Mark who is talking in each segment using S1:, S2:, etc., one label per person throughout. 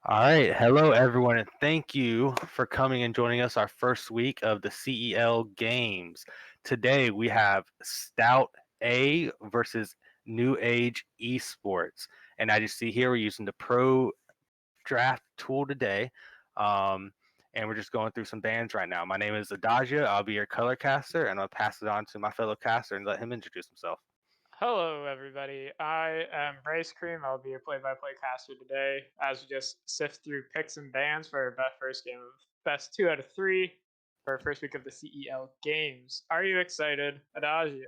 S1: All right. Hello, everyone, and thank you for coming and joining us our first week of the CEL games. Today, we have Stout A versus New Age Esports. And as you see here, we're using the Pro Draft tool today. Um, and we're just going through some bands right now. My name is Adagio. I'll be your color caster, and I'll pass it on to my fellow caster and let him introduce himself.
S2: Hello, everybody. I am Bryce Cream. I'll be your play-by-play caster today as we just sift through picks and bans for our first game of best 2 out of 3 for our first week of the CEL games. Are you excited, Adagio?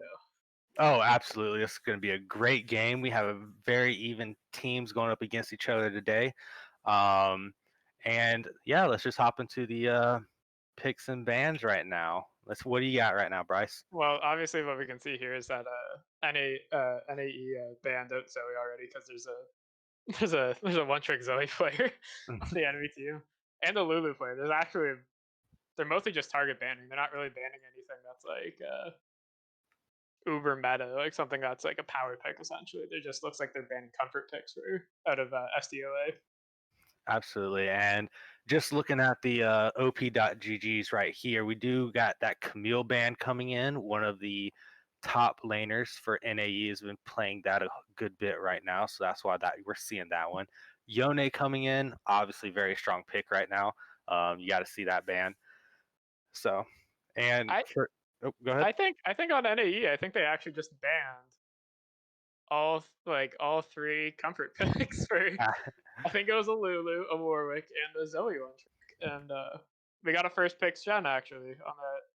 S1: Oh, absolutely. This is going to be a great game. We have a very even teams going up against each other today. Um, and yeah, let's just hop into the picks and bans right now. What do you got right now, Bryce?
S2: Well, obviously, what we can see here is that NAE banned out Zoe already because there's a one-trick Zoe player on the enemy team and a Lulu player. They're mostly just target banning. They're not really banning anything that's like uber meta, like something that's like a power pick essentially. They just looks like they're banning comfort picks for out of STOA.
S1: Absolutely. And just looking at the op.gg's right here, we do got that Camille band coming in. One of the top laners for NAE has been playing that a good bit right now. So that's why that we're seeing that one. Yone coming in, obviously very strong pick right now. You got to see that band. So, and
S2: I
S1: for, oh, go ahead.
S2: I think on NAE, I think they actually just banned all 3 comfort picks for I think it was a Lulu, a Warwick, and a Zoe one trick. And we got a first pick Shen actually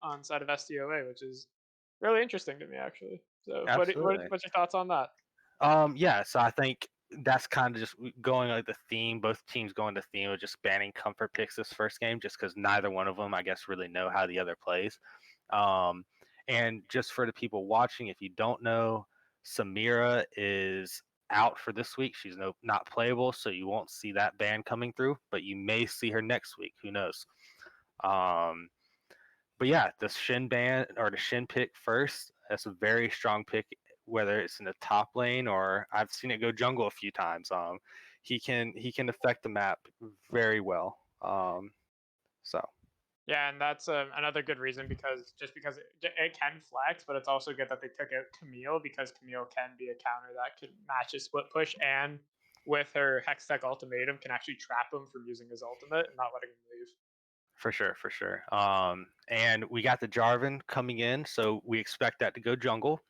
S2: on side of STOA, which is really interesting to me actually. So
S1: Absolutely.
S2: what's your thoughts on that?
S1: Yeah, so I think that's kind of just going like the theme. Both teams going the theme of just banning comfort picks this first game, just because neither one of them, I guess, really know how the other plays. Um, and just for the people watching, if you don't know, Samira is out for this week. She's not playable, so you won't see that ban coming through, but you may see her next week. Who knows? Um, but yeah, the Shin ban or the Shin pick first. That's a very strong pick, whether it's in the top lane or I've seen it go jungle a few times. He can affect the map very well. So
S2: Yeah, and that's another good reason because it can flex, but it's also good that they took out Camille because Camille can be a counter that can match his split push and with her Hextech ultimatum can actually trap him from using his ultimate and not letting him leave.
S1: for sure, for sure. And we got the Jarvan coming in, so we expect that to go jungle.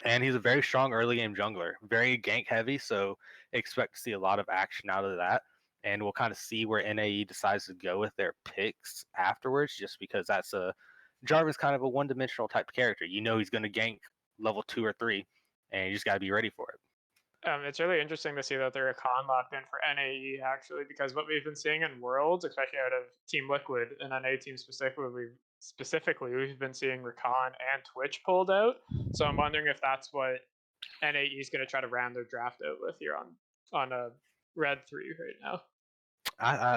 S1: And he's a very strong early game jungler, very gank heavy, so expect to see a lot of action out of that. And we'll kind of see where NAE decides to go with their picks afterwards, just because that's a Jarvan's kind of a one-dimensional type of character. You know he's going to gank level 2 or 3, and you just got to be ready for it.
S2: It's really interesting to see that they're a con locked in for NAE actually, because what we've been seeing in Worlds, especially out of Team Liquid and NA team specifically, we've been seeing Rakan and Twitch pulled out. So I'm wondering if that's what NAE is going to try to round their draft out with here on a Red 3 right now.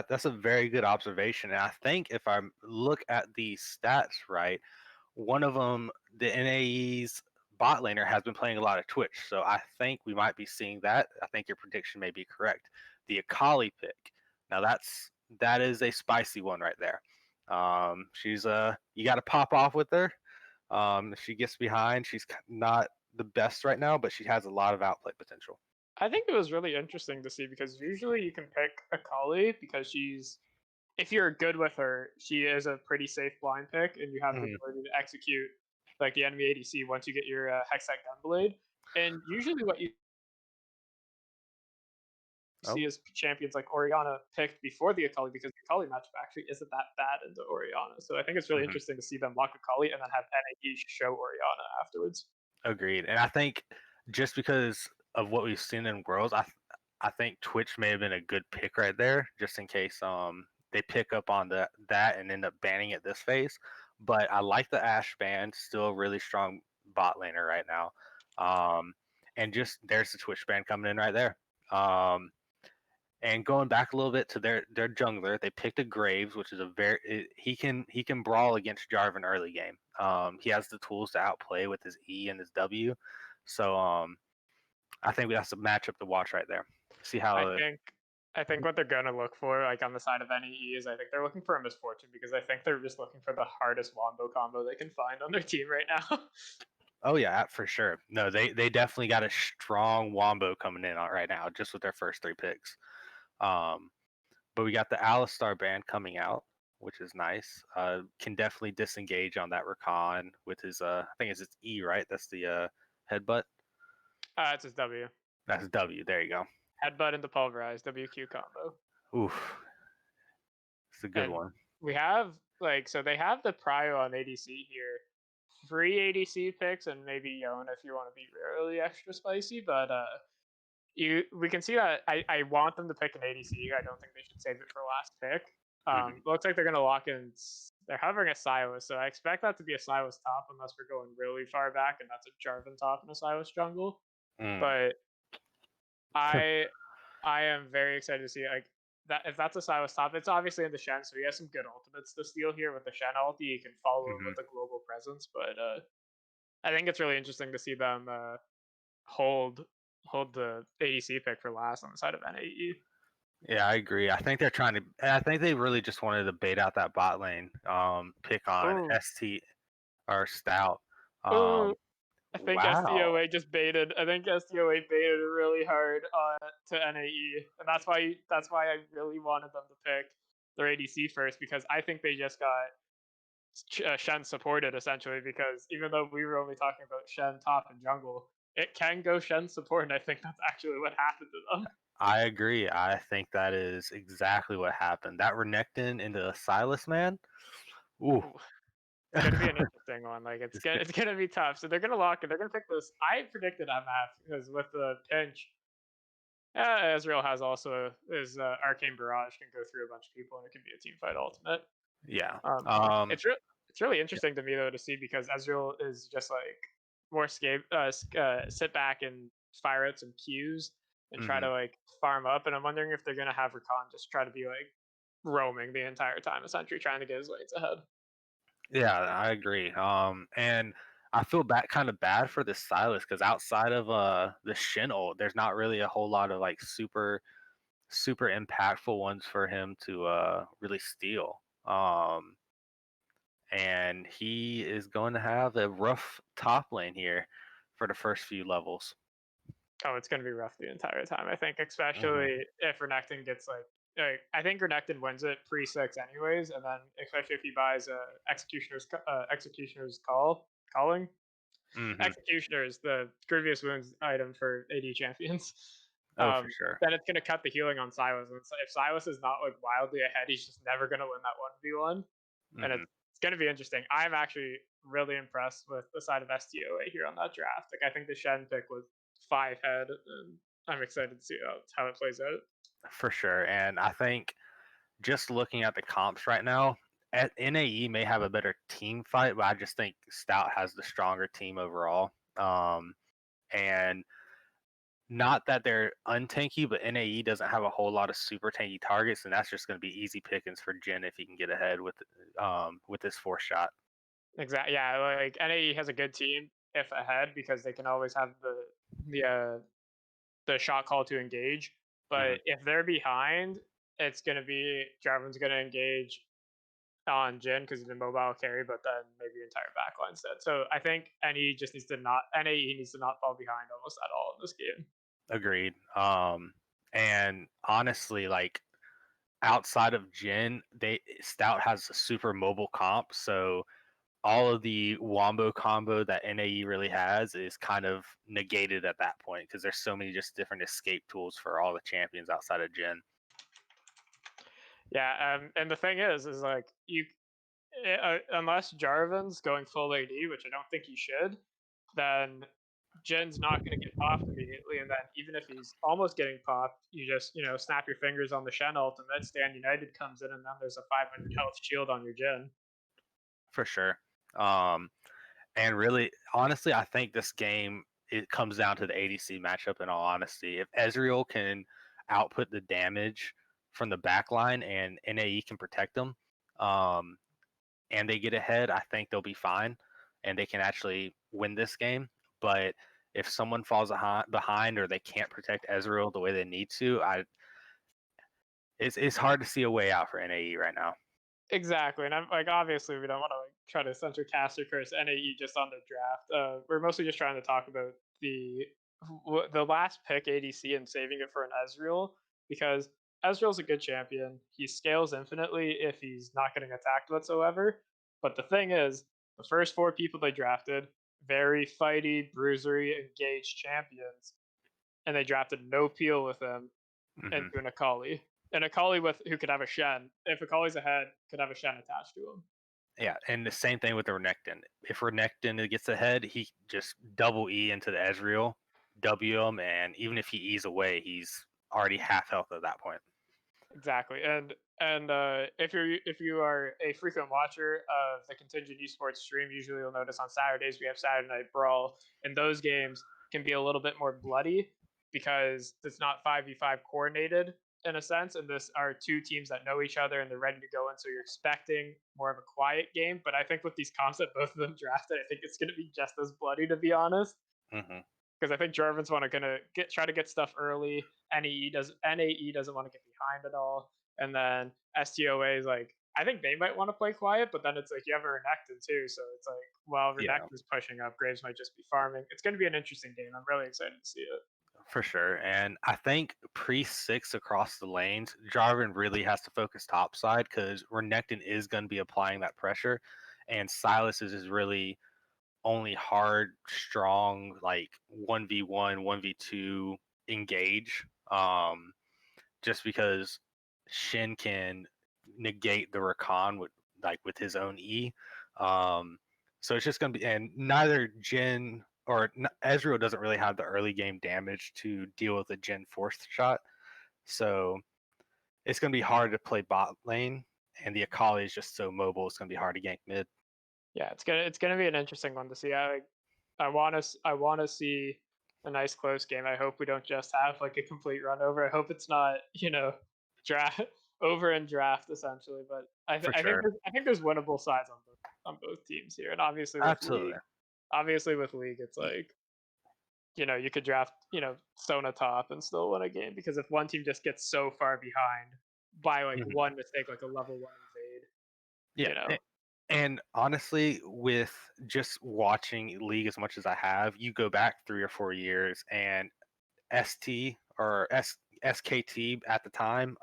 S1: That's a very good observation, and I think if I look at the stats right, one of them, the NAE's bot laner, has been playing a lot of Twitch, so I think we might be seeing that. I think your prediction may be correct. The Akali pick. Now that is a spicy one right there. She's you got to pop off with her. If she gets behind, she's not the best right now, but she has a lot of outplay potential.
S2: I think it was really interesting to see because usually you can pick Akali because if you're good with her, she is a pretty safe blind pick, and you have the
S1: Mhm.
S2: ability to execute like the enemy ADC once you get your Hextech Gunblade. And usually, what you
S1: Oh,
S2: see is champions like Oriana picked before the Akali because the Akali matchup actually isn't that bad into Oriana. So I think it's really
S1: mhm.
S2: interesting to see them lock Akali and then have NAE show Oriana afterwards.
S1: Agreed. And I think just because of what we've seen in Worlds, I think Twitch may have been a good pick right there, just in case they pick up on that and end up banning it this phase. But I like the Ash ban, still a really strong bot laner right now. Um, and just there's the Twitch ban coming in right there. Um, and going back a little bit to their jungler, they picked a Graves, which is he can brawl against Jarvan early game. He has the tools to outplay with his E and his W. So I think that's a matchup to watch right there. See
S2: I
S1: how
S2: think. I think what they're gonna look for, like on the side of NEE, is I think they're looking for a misfortune because I think they're just looking for the hardest wombo combo they can find on their team right now.
S1: Oh yeah, for sure. No, they definitely got a strong wombo coming in right now, just with their first 3 picks. Um, but we got the Alistar band coming out, which is nice. Can definitely disengage on that Rakan with his I think it's E, right? That's the headbutt.
S2: It's just W.
S1: That's W. There you go.
S2: Headbutt into pulverize, WQ combo.
S1: Oof, it's a good
S2: And
S1: one.
S2: we have so they have the prio on ADC here. Free ADC picks and maybe Yone if you want to be really extra spicy, but we can see that I want them to pick an ADC. I don't think they should save it for last pick.
S1: Hmm.
S2: Looks like they're gonna lock in. They're hovering a Silas, so I expect that to be a Silas top unless we're going really far back and that's a Jarvan top and a Silas jungle.
S1: Mm.
S2: But I I am very excited to see like that if that's a Silas top. It's obviously in the Shen, so he has some good ultimates to steal here with the Shen ulti. You can follow him
S1: Hmm.
S2: with a global presence, but I think it's really interesting to see them hold hold the ADC pick for last on the side of NAE.
S1: Yeah, I agree. I think they're trying to. I think they really just wanted to bait out that bot lane. Pick on
S2: Oh,
S1: ST or Stout.
S2: oh,
S1: Um,
S2: I think
S1: wow.
S2: STOA just baited. I think STOA baited really hard to NAE, and that's why I really wanted them to pick their ADC first because I think they just got Shen supported essentially because even though we were only talking about Shen top and jungle, it can go Shen support, and I think that's actually what happened to them.
S1: I agree. I think that is exactly what happened. That Renekton into the Silas man. Ooh.
S2: Ooh, it's gonna be an interesting one. Like
S1: It's good.
S2: it's gonna be tough. So they're gonna lock it. They're gonna pick this. I predicted MF because with the pinch, Ezreal has also his arcane barrage can go through a bunch of people and it can be a team fight ultimate.
S1: Yeah.
S2: Um, it's really interesting to me though to see because Ezreal is just like more sit back and fire out some Qs and try
S1: Hmm.
S2: to like farm up. And I'm wondering if they're gonna have Rakan just try to be like roaming the entire time, essentially trying to get his lanes ahead.
S1: Yeah, I agree. And I feel kind of bad for this Silas because outside of the Shin ult, there's not really a whole lot of like super impactful ones for him to really steal. And he is going to have a rough top lane here for the first few levels.
S2: Oh, it's gonna be rough the entire time. I think,
S1: Hmm.
S2: especially if Renekton gets I think Renekton wins it pre-6 anyways, and then especially if he buys Executioner's calling.
S1: Hmm.
S2: Executioner is the Grievous Wounds item for AD champions.
S1: Oh, for sure.
S2: Then it's gonna cut the healing on Silas, and if Silas is not like wildly ahead, he's just never gonna win that 1v1, and
S1: Hmm.
S2: it's gonna be interesting. I'm actually really impressed with the side of STOA here on that draft. Like I think the Shen pick was 5 head, and I'm excited to see how it plays out.
S1: For sure. And I think just looking at the comps right now, NAE may have a better team fight, but I just think Stout has the stronger team overall. And not that they're untanky, but NAE doesn't have a whole lot of super tanky targets, and that's just going to be easy pickings for Jin if he can get ahead with this 4th shot.
S2: Exactly. Yeah, like NAE has a good team if ahead because they can always have the uh, the shot call to engage.
S1: Hmm.
S2: But if they're behind, it's gonna be Jarvan's gonna engage on Jin because he's a mobile carry, but then maybe entire backline instead. So I think NAE needs to not fall behind almost at all in this game.
S1: Agreed. And honestly, like outside of Jin, they Stout has a super mobile comp, so all of the wombo combo that NAE really has is kind of negated at that point because there's so many just different escape tools for all the champions outside of Jin.
S2: Yeah, and the thing is like unless Jarvan's going full AD, which I don't think he should, then Jin's not going to get popped immediately. And then even if he's almost getting popped, you just snap your fingers on the Shen ultimate. Stand United comes in, and then there's a 500 health shield on your Jin.
S1: For sure. Um, and really, honestly, I think this game it comes down to the ADC matchup. In all honesty, if Ezreal can output the damage from the back line and NAE can protect them, um, and they get ahead, I think they'll be fine and they can actually win this game. But if someone falls behind or they can't protect Ezreal the way they need to, it's hard to see a way out for NAE right now.
S2: Exactly, and I'm like, obviously, we don't want to like try to censor cast or curse NAE just on the draft. We're mostly just trying to talk about the the last pick ADC and saving it for an Ezreal because Ezreal's a good champion. He scales infinitely if he's not getting attacked whatsoever. But the thing is, the first four people they drafted, very fighty, bruisery, engaged champions, and they drafted no peel with them
S1: Hmm.
S2: into an Akali. An Akali with who could have a Shen. If Akali's ahead, could have a Shen attached to him.
S1: Yeah, and the same thing with the Renekton. If Renekton gets ahead, he just double E into the Ezreal, W him, and even if he E's away, he's already half health at that point.
S2: Exactly, and if you are a frequent watcher of the Contingent Esports stream, usually you'll notice on Saturdays we have Saturday Night Brawl, and those games can be a little bit more bloody because it's not 5v5 coordinated in a sense, and this are two teams that know each other and they're ready to go in, so you're expecting more of a quiet game. But I think with these comps that both of them drafted, I think it's going to be just as bloody, to be honest,
S1: Hmm.
S2: because I think Jarvan's want to gonna try to get stuff early. NAE doesn't want to get behind at all, and then STOA is like, I think they might want to play quiet, but then it's like you have a Renekton too, so it's like, well,
S1: Yeah,
S2: Renekton's pushing up, Graves might just be farming. It's going to be an interesting game. I'm really excited to see it.
S1: for sure. And I think pre-6 across the lanes, Jarvan really has to focus topside because Renekton is going to be applying that pressure, and Silas is really only hard, strong, like 1v1, 1v2 engage. Just because Shin can negate the Rakan with his own E. Um, so it's just gonna be, and neither Jin or Ezreal doesn't really have the early game damage to deal with a Jin forced shot. So it's gonna be hard to play bot lane, and the Akali is just so mobile. It's gonna be hard to gank mid.
S2: Yeah, it's gonna be an interesting one to see. I want to see a nice close game. I hope we don't just have like a complete run over. I hope it's not draft over and draft essentially. But
S1: For
S2: I think
S1: sure.
S2: I think there's winnable sides on both teams here, and
S1: Absolutely.
S2: obviously with league, it's like you could draft Sona top and still win a game because if one team just gets so far behind by like
S1: Mhm.
S2: one mistake, like a level one invade,
S1: Yeah.
S2: you know.
S1: And honestly, with just watching League as much as I have, you go back 3 or 4 years, and ST or SKT at the time,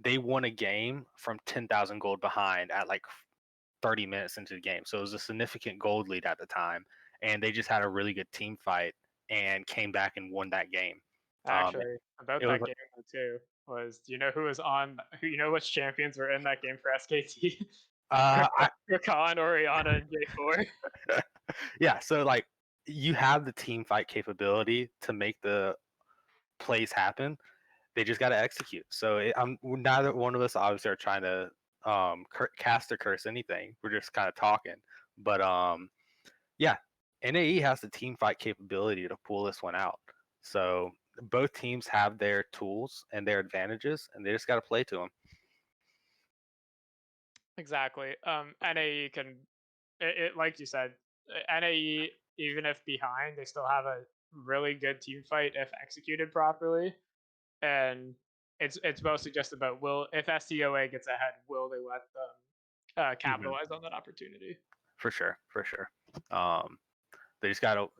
S1: they won a game from 10,000 gold behind at like 30 minutes into the game. So it was a significant gold lead at the time, and they just had a really good team fight and came back and won that game. Um,
S2: Actually, about
S1: it was
S2: that game though too was, do you know who was on? Who you know which champions were in that game for SKT?
S1: I
S2: Rakan, Oriana, and J4.
S1: yeah. So like you have the team fight capability to make the plays happen. They just got to execute. So neither one of us obviously are trying to cast or curse anything. We're just kind of talking. But yeah, NAE has the team fight capability to pull this one out. So both teams have their tools and their advantages, and they just got to play to them.
S2: Exactly. NAE can, like you said, NAE, even if behind, they still have a really good team fight if executed properly. And it's mostly just about, will if STOA gets ahead, will they let them
S1: Hmm.
S2: capitalize on that opportunity?
S1: For sure, for sure. Um, they just got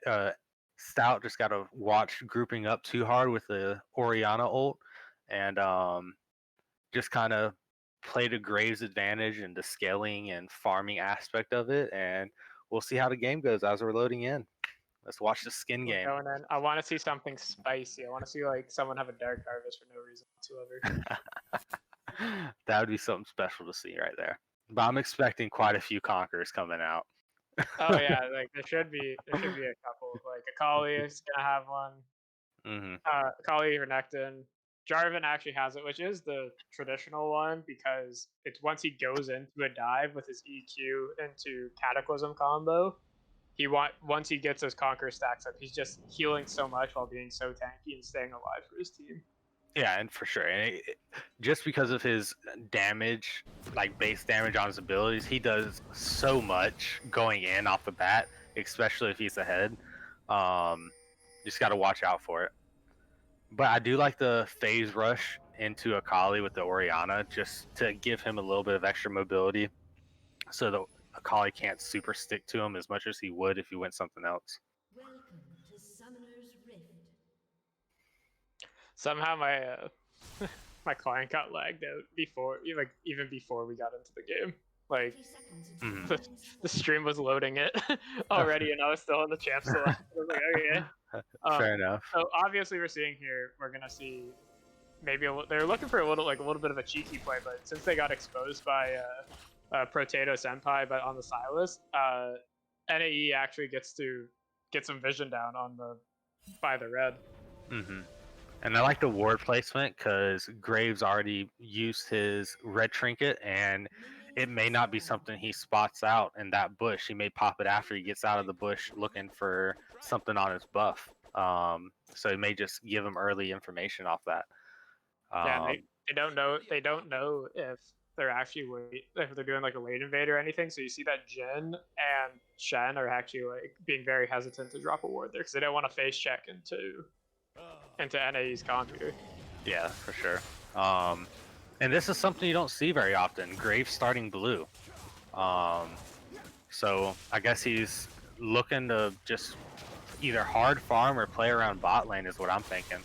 S1: to Stout just got to watch grouping up too hard with the Oriana ult, and just kind of play to Graves' advantage and the scaling and farming aspect of it, and we'll see how the game goes as we're loading in. Let's watch the skin
S2: We're
S1: game.
S2: going in. I want to see something spicy. I want to see like someone have a dark harvest for no reason whatsoever.
S1: That would be something special to see right there. But I'm expecting quite a few conquerors coming out.
S2: Oh yeah, like there should be a couple. Like Akali is gonna have one.
S1: Hmm.
S2: Akali Renekton. Jarvan actually has it, which is the traditional one because it's once he goes into a dive with his EQ into Cataclysm combo, once he gets those conquer stacks up, he's just healing so much while being so tanky and staying alive for his team.
S1: Yeah, and for sure. And just because of his damage, like base damage on his abilities, he does so much going in off the bat, especially if he's ahead. Um, just got to watch out for it. But I do like the phase rush into Akali with the Orianna just to give him a little bit of extra mobility, so that Akali can't super stick to him as much as he would if he went something else.
S3: Welcome to Summoner's Rift.
S2: Somehow my my client got lagged out before, even before we got into the game. Like the stream was loading it already, and I was still in the champ select. I was like, okay.
S1: Fair enough.
S2: So obviously, we're seeing here. We're gonna see maybe they're looking for a little bit of a cheeky play, but since they got exposed by Potato Senpai, but on the Silas, NAE actually gets to get some vision down on by the red.
S1: And I like the ward placement because Graves already used his red trinket, and it may not be something he spots out in that bush. He may pop it after he gets out of the bush looking for something on his buff. So he may just give him early information off that.
S2: Yeah, they don't know. They don't know if they're actually if they're doing like a late invade or anything. So you see that Jin and Shen are actually like being very hesitant to drop a ward there because they don't want to face check into NAE's computer.
S1: Yeah, for sure. And this is something you don't see very often. Graves starting blue. So I guess he's looking to just either hard farm or play around bot lane is what I'm thinking.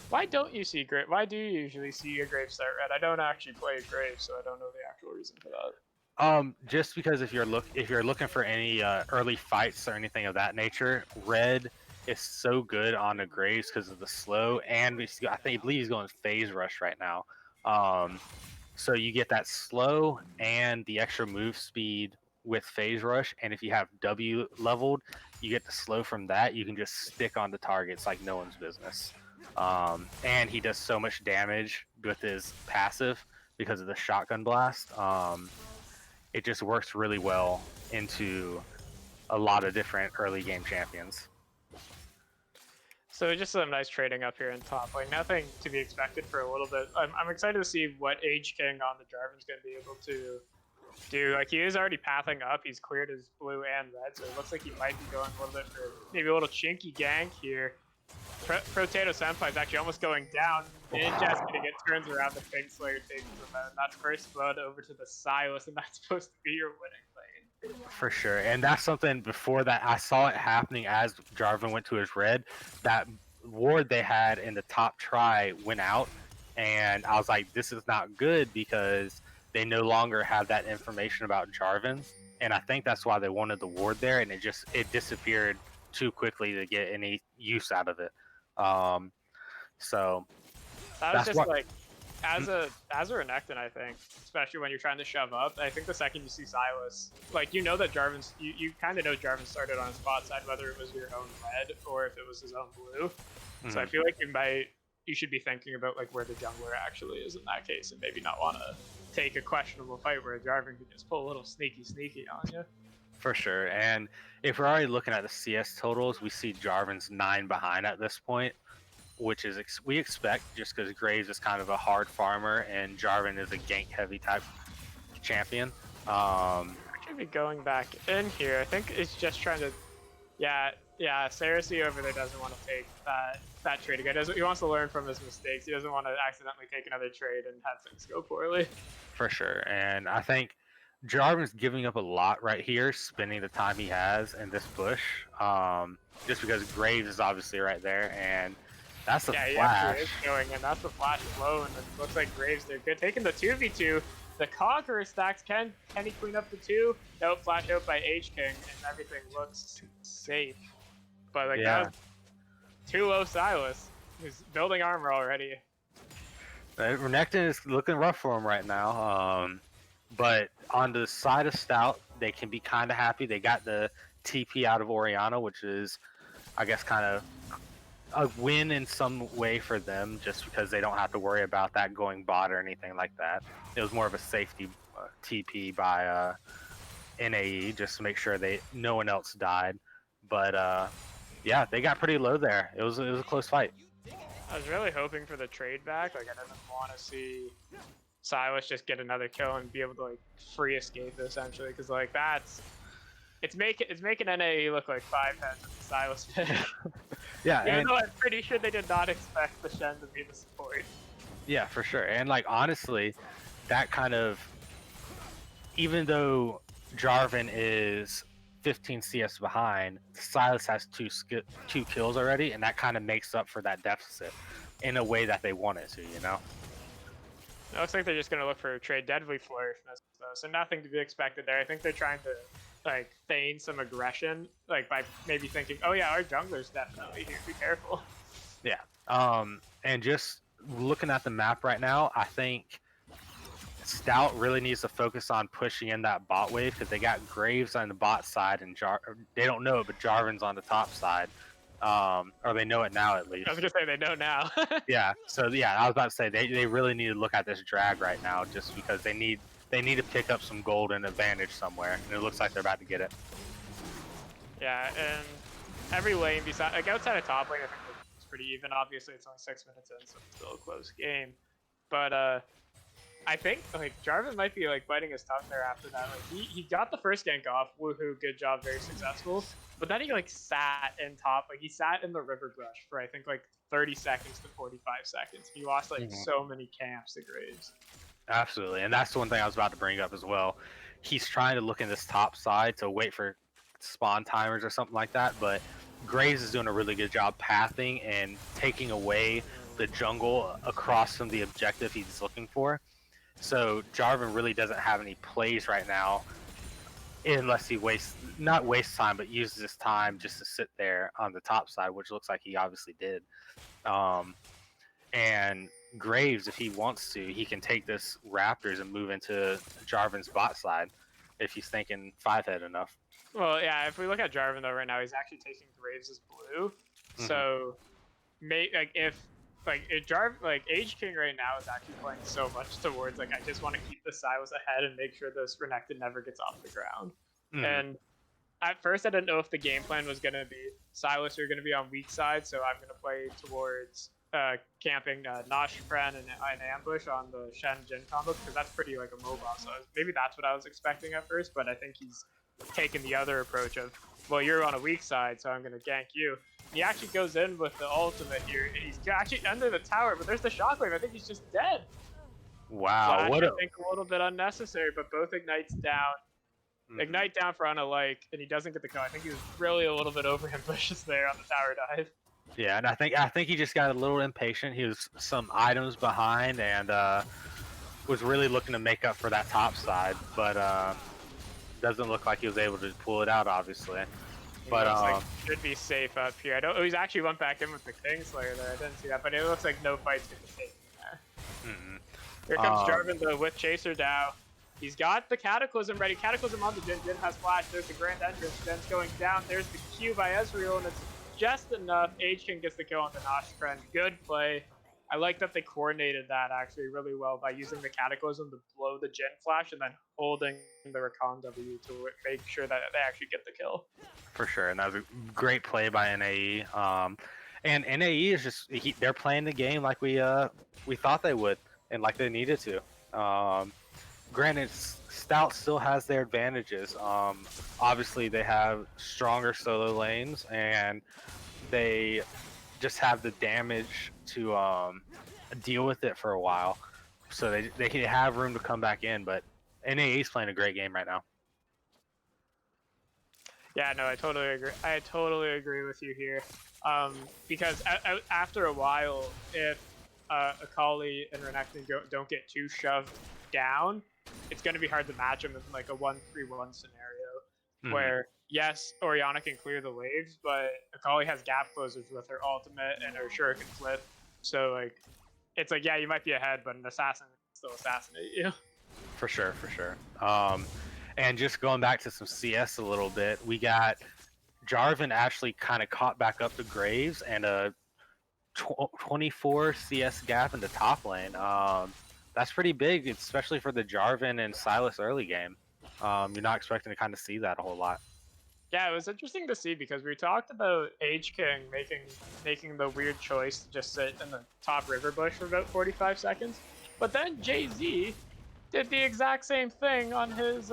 S2: Why don't you see Graves? Why do you usually see your Graves start red? I don't actually play Graves, so I don't know the actual reason for that.
S1: Just because if you're looking for any early fights or anything of that nature, red is so good on the Graves because of the slow, and I believe he's going phase rush right now. So you get that slow and the extra move speed with phase rush, and if you have W leveled, you get the slow from that. You can just stick on the targets like no one's business. And he does so much damage with his passive because of the shotgun blast. It just works really well into a lot of different early game champions.
S2: So just some nice trading up here in top. Like nothing to be expected for a little bit. I'm excited to see what Age King on the Jarvan's going to be able to do. Like he is already pathing up. He's cleared his blue and red, so it looks like he might be going a little bit for maybe a little chinky gank here. Potato Senpai is actually almost going down. Ninja's gonna get turns around. The Pig Slayer takes him out. That's first blood over to the Silas, and that's supposed to be your winning lane.
S1: For sure, and that's something before that I saw it happening as Jarvan went to his red. That ward they had in the top try went out, and I was like, this is not good because they no longer have that information about Jarvan, and I think that's why they wanted the ward there, and it disappeared too quickly to get any use out of it. So
S2: that was just like as a Renekton, I think, especially when you're trying to shove up. I think the second you see Silas, like you know that Jarvan's, you kind of know Jarvan started on his bot side, whether it was your own red or if it was his own blue. So I feel like you should be thinking about like where the jungler actually is in that case, and maybe not want to take a questionable fight where Jarvan could just pull a little sneaky on you.
S1: For sure, and if we're already looking at the CS totals, we see Jarvan's 9 behind at this point, which is we expect just because Graves is kind of a hard farmer and Jarvan is a gank heavy type champion.
S2: Should be going back in here. I think it's just trying to, yeah. Cersei over there doesn't want to take that trade again. He wants to learn from his mistakes. He doesn't want to accidentally take another trade and have things go poorly.
S1: For sure, and I think Jarvan's giving up a lot right here, spending the time he has in this bush, just because Graves is obviously right there, and that's the flash.
S2: Yeah, he is going, and that's the flash alone, and it looks like Graves, they're good. Taking the 2v2, the Conqueror stacks, can he clean up the 2? No, flash out by H-King, and everything looks safe. But like that was too low Silas. He's building armor already.
S1: Renekton is looking rough for him right now. But on the side of Stout, they can be kind of happy. They got the TP out of Orianna, which is, I guess, kind of a win in some way for them, just because they don't have to worry about that going bot or anything like that. It was more of a safety TP by NAE, just to make sure no one else died. But yeah, they got pretty low there. It was a close fight.
S2: I was really hoping for the trade back. Like I didn't want to see Silas just get another kill and be able to like free escape essentially, because like it's making NAE look like 5 heads of the Silas pick.
S1: Yeah,
S2: even though I'm pretty sure they did not expect the Shen to be the support.
S1: Yeah, for sure. And like honestly, that kind of, even though Jarvan is 15 CS behind, Silas has two kills already, and that kind of makes up for that deficit in a way that they wanted to, you know?
S2: It looks like they're just gonna look for a trade deadly flourish, so nothing to be expected there. I think they're trying to like feign some aggression, like by maybe thinking, oh yeah, our jungler's definitely here. Be careful.
S1: Yeah. And just looking at the map right now, I think Stout really needs to focus on pushing in that bot wave because they got Graves on the bot side and they don't know it, but Jarvan's on the top side. Or they know it now at
S2: I was
S1: least.
S2: gonna say they know now.
S1: Yeah. So yeah, I was about to say they really need to look at this drag right now just because they need to pick up some golden advantage somewhere, and it looks like they're about to get it.
S2: Yeah, and every lane beside, like outside of top lane, I think it's pretty even. Obviously, it's only 6 minutes in, so it's still a close game. But I think like Jarvan might be like biting his tongue there after that. Like he got the first gank off, woohoo, good job, very successful. But then he like sat in top, like he sat in the river brush for I think like 30 seconds to 45 seconds. He lost like so many camps to Graves.
S1: Absolutely, and that's the one thing I was about to bring up as well. He's trying to look in this top side to wait for spawn timers or something like that, but Graves is doing a really good job pathing and taking away the jungle across from the objective he's looking for. So Jarvan really doesn't have any plays right now, unless he not wastes time, but uses his time just to sit there on the top side, which looks like he obviously did. And Graves, if he wants to, he can take this Raptors and move into Jarvan's bot side if he's thinking 5-head enough.
S2: Well, yeah, if we look at Jarvan though right now, he's actually taking Graves as blue. So if Age King right now is actually playing so much towards like I just want to keep the Silas ahead and make sure this Renekton never gets off the ground. And at first I didn't know if the game plan was gonna be Silas are gonna be on weak side, so I'm gonna play towards camping Nosh Friend and an ambush on the Shen Jin combo because that's pretty like a mobile. So maybe that's what I was expecting at first, but I think he's taken the other approach of, well, you're on a weak side, so I'm gonna gank you. He actually goes in with the ultimate here, and he's actually under the tower, but there's the shockwave. I think he's just dead.
S1: Wow,
S2: Flash, I think a little bit unnecessary, but both ignites down. Ignite down for on a like, and he doesn't get the kill. I think he was really a little bit over ambitious there on the tower dive.
S1: Yeah, and I think he just got a little impatient. He was some items behind and was really looking to make up for that top side, but doesn't look like he was able to pull it out, obviously. But
S2: like should be safe up here. I don't. Oh, he's actually went back in with the Kingslayer there. I didn't see that, but it looks like no fight's gonna take him there. Here comes Jarvan though with Chaser down. He's got the Cataclysm ready. Cataclysm on the Jin. Jin has flash. There's the Grand Entrance. Jin's going down. There's the Q by Ezreal, and it's just enough. Age King gets the kill on the Nosh Friend. Good play. I like that they coordinated that actually really well by using the Cataclysm to blow the Jin flash and then holding the Rakan W to make sure that they actually get the kill.
S1: For sure, and that was a great play by NAE. And NAE is just they're playing the game like we thought they would and like they needed to. Granted, Stout still has their advantages. Obviously, they have stronger solo lanes, and they just have the damage to deal with it for a while. So they can have room to come back in, but NAE is playing a great game right now.
S2: Yeah, no, I totally agree. I totally agree with you here. Because after a while, if Akali and Renekton don't get too shoved down, it's going to be hard to match them in like a 1-3-1 scenario where, yes, Orianna can clear the waves, but Akali has gap closers with her ultimate and her Shuriken flip. So, like, it's like, yeah, you might be ahead, but an assassin can still assassinate you.
S1: For sure, for sure. And just going back to some CS a little bit, we got Jarvan actually kind of caught back up to Graves and a 24 CS gap in the top lane. That's pretty big, especially for the Jarvan and Silas early game. You're not expecting to kind of see that a whole lot.
S2: Yeah, it was interesting to see because we talked about Age King making the weird choice to just sit in the top river bush for about 45 seconds, but then Jay-Z did the exact same thing on his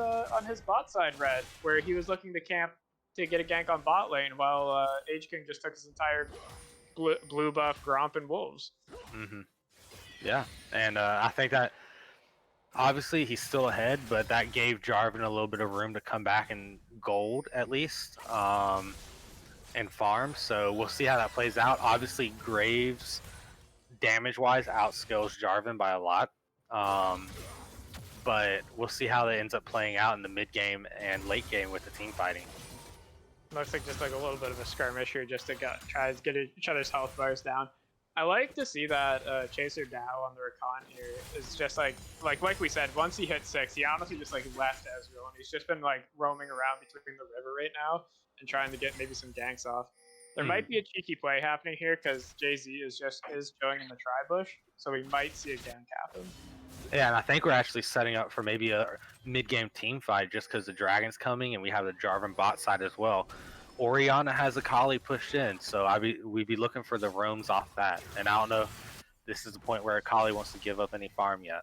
S2: bot side red, where he was looking to camp to get a gank on bot lane while Age King just took his entire blue buff Gromp and Wolves.
S1: Yeah, and I think that obviously he's still ahead, but that gave Jarvan a little bit of room to come back in gold at least, and farm. So we'll see how that plays out. Obviously, Graves damage-wise outscales Jarvan by a lot, but we'll see how that ends up playing out in the mid game and late game with the team fighting.
S2: Looks like just like a little bit of a skirmish here just to try to get each other's health bars down. I like to see that Chaser Dow on the Rakan here is just like we said, once he hit 6, he honestly just like left Ezreal, and he's just been like roaming around between the river right now and trying to get maybe some ganks off. There might be a cheeky play happening here because Jay-Z is chilling in the tri-bush, so we might see a gank happen.
S1: Yeah, and I think we're actually setting up for maybe a mid-game team fight just because the Dragon's coming and we have the Jarvan bot side as well. Orianna has a Kali pushed in, so we'd be looking for the roams off that. And I don't know if this is the point where Kali wants to give up any farm yet.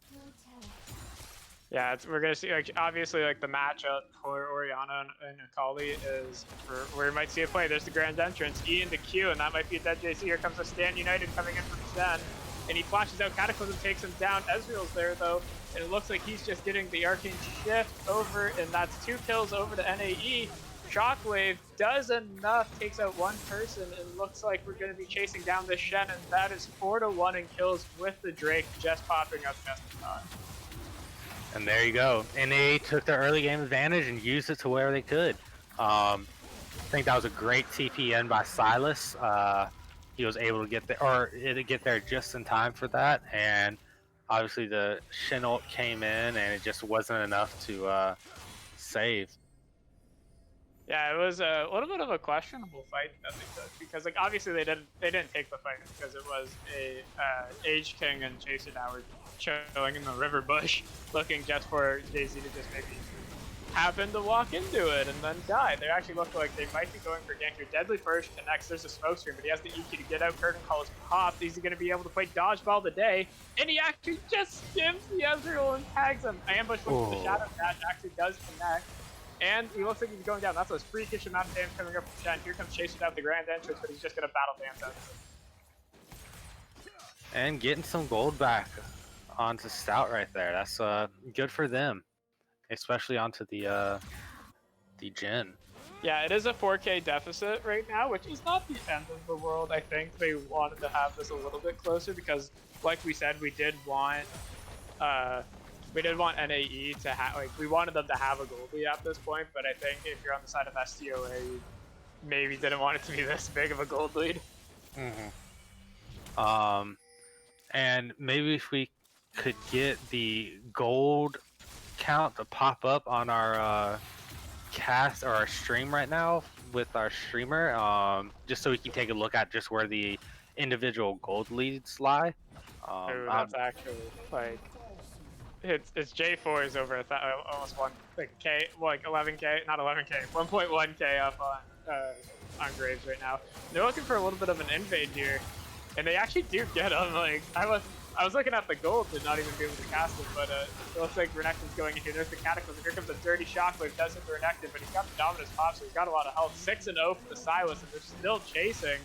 S2: Yeah, we're gonna see like obviously like the matchup for Orianna and Akali is where we might see a play. There's the grand entrance, E into Q, and that might be a dead JC. Here comes a Stand United coming in from Shen, and he flashes out Cataclysm, takes him down. Ezreal's there though, and it looks like he's just getting the Arcane Shift over, and that's 2 kills over to NAE. Shockwave does enough, takes out 1 person, and looks like we're going to be chasing down this Shen, and that is 4-1 in kills with the Drake just popping up just in time.
S1: And there you go. NAE took their early game advantage and used it to where they could. I think that was a great TP in by Silas. He was able to get there just in time for that, and obviously the Shen ult came in, and it just wasn't enough to save.
S2: Yeah, it was a little bit of a questionable fight that they took because, like, obviously they didn't take the fight because it was a Age King and Chaser now were chilling in the river bush, looking just for Jay-Z to just maybe happen to walk into it and then die. They actually look like they might be going for gank here. Deadly first connects. There's a smoke screen, but he has the EQ to get out. Curtain Call is popped. He's going to be able to play dodgeball today, and he actually just skims the Ezreal and tags him. Ambush with the Shadow Dash actually does connect. And he looks like he's going down. That's a freakish amount of damage coming up from Shen. Here comes chasing out the grand entrance, but he's just going to battle dance out of it.
S1: And getting some gold back onto Stout right there. That's good for them, especially onto the Jhin.
S2: Yeah, it is a 4K deficit right now, which is not the end of the world. I think they wanted to have this a little bit closer because, like we said, we did want NAE to have, like, we wanted them to have a gold lead at this point, but I think if you're on the side of STOA, you maybe didn't want it to be this big of a gold lead.
S1: And maybe if we could get the gold count to pop up on our cast or our stream right now with our streamer, just so we can take a look at just where the individual gold leads lie.
S2: Ooh, that's actually like it's J4 is over almost 11k, not 11k, 1.1k up on Graves right now. They're looking for a little bit of an invade here, and they actually do get him. Like I was looking at the gold to not even be able to cast it, but it looks like Renekton's going in here. There's the Cataclysm. Here comes a dirty Shockwave. Does hit the Renekton, but he's got the Dominus Pop, so he's got a lot of health. 6-0 for the Silas, and they're still chasing.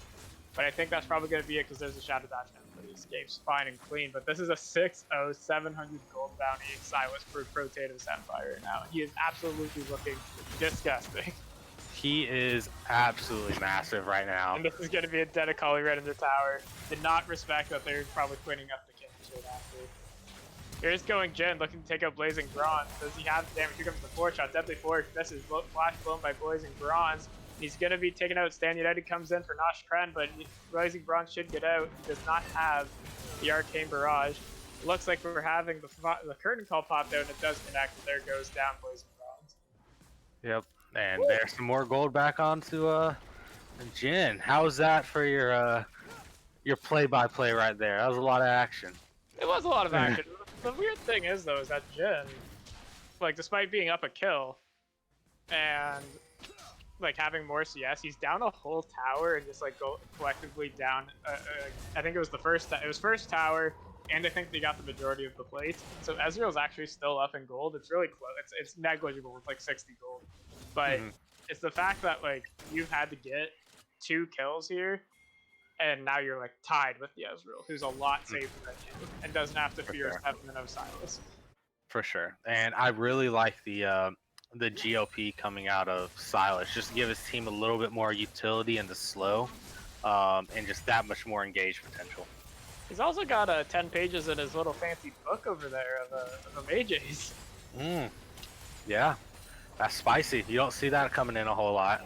S2: But I think that's probably going to be it because there's a Shadow Dash now, but he escapes fine and clean. But this is a 6-0, 700 gold bounty Silas for Protative Sapphire now. He is absolutely looking disgusting.
S1: He is absolutely massive right now.
S2: And this is going to be a dead Akali right in their tower. Did not respect that they're probably cleaning up the king shit after. Here's going Jhin, looking to take out Blazing Bronze. Does he have damage? Here comes the 4-shot. Deadly Force. This is flash blown by Blazing Bronze. He's going to be taken out. Stand United comes in for Nosh Kren, but Blazing Bronze should get out. He does not have the Arcane Barrage. Looks like we're having the Curtain Call popped out, and it does connect, and there goes down Blazing Bronze.
S1: Yep, and there's some more gold back onto Jhin. How's that for your play-by-play right there? That was a lot of action.
S2: It was a lot of action. The weird thing is, though, is that Jhin, like, despite being up a kill, and like having more CS, he's down a whole tower and just like go collectively down. I think it was first tower, and I think they got the majority of the plates. So Ezreal's actually still up in gold. It's really close. It's negligible. It's like 60 gold, but it's the fact that like you had to get 2 kills here and now you're like tied with the Ezreal, who's a lot safer than you and doesn't have to
S1: For
S2: fear
S1: sure.
S2: 7-0 Silas.
S1: For sure. And I really like the GOP coming out of Silas. Just to give his team a little bit more utility in the slow, and just that much more engaged potential.
S2: He's also got 10 pages in his little fancy book over there of AJs.
S1: Yeah, that's spicy. You don't see that coming in a whole lot.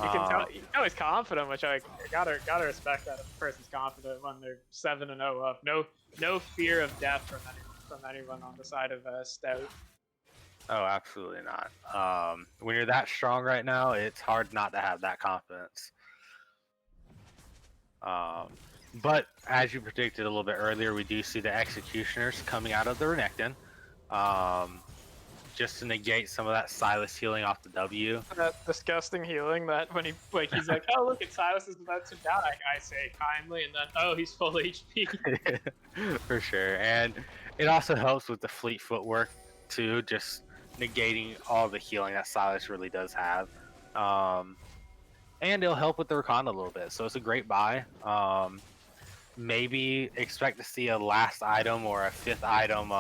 S2: You can tell he's confident, which I gotta respect that if a person's confident when they're 7-0 up. No fear of death from anyone on the side of Stout.
S1: Oh, absolutely not. When you're that strong right now, it's hard not to have that confidence. But as you predicted a little bit earlier, we do see the Executioners coming out of the Renekton, just to negate some of that Silas healing off the W.
S2: That disgusting healing that when he's like, oh look, it's Silas is about to die. I say kindly, and then oh, he's full HP.
S1: For sure, and it also helps with the fleet footwork too, just negating all the healing that Silas really does have. And it'll help with the Rakan a little bit, so it's a great buy. Maybe expect to see a last item or a 5th item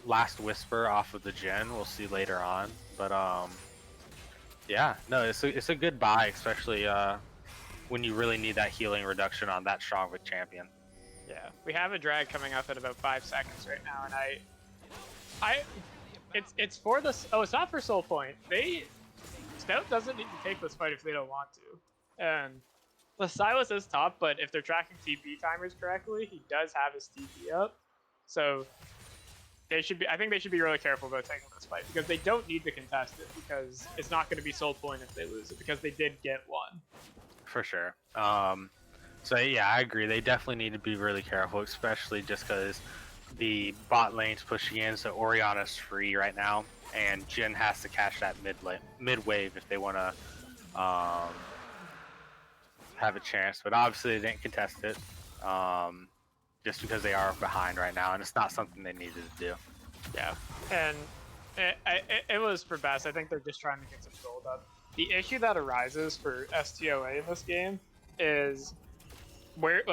S1: last whisper off of the gen. We'll see later on, but yeah, no, it's a good buy, especially when you really need that healing reduction on that strong of a champion.
S2: Yeah, we have a drag coming up in about 5 seconds right now, and it's for this. Oh, it's not for Soul Point. Stout doesn't need to take this fight if they don't want to. And the Silas is top, but if they're tracking TP timers correctly, he does have his TP up. So they should be. I think they should be really careful about taking this fight because they don't need to contest it because it's not going to be Soul Point if they lose it because they did get one.
S1: For sure. So yeah, I agree. They definitely need to be really careful, especially just because the bot lane's pushing in. So Orianna's free right now, and Jhin has to catch that mid wave if they want to have a chance. But obviously they didn't contest it, just because they are behind right now, and it's not something they needed to do.
S2: Yeah, and it was for best. I think they're just trying to get some gold up. The issue that arises for STOA in this game is where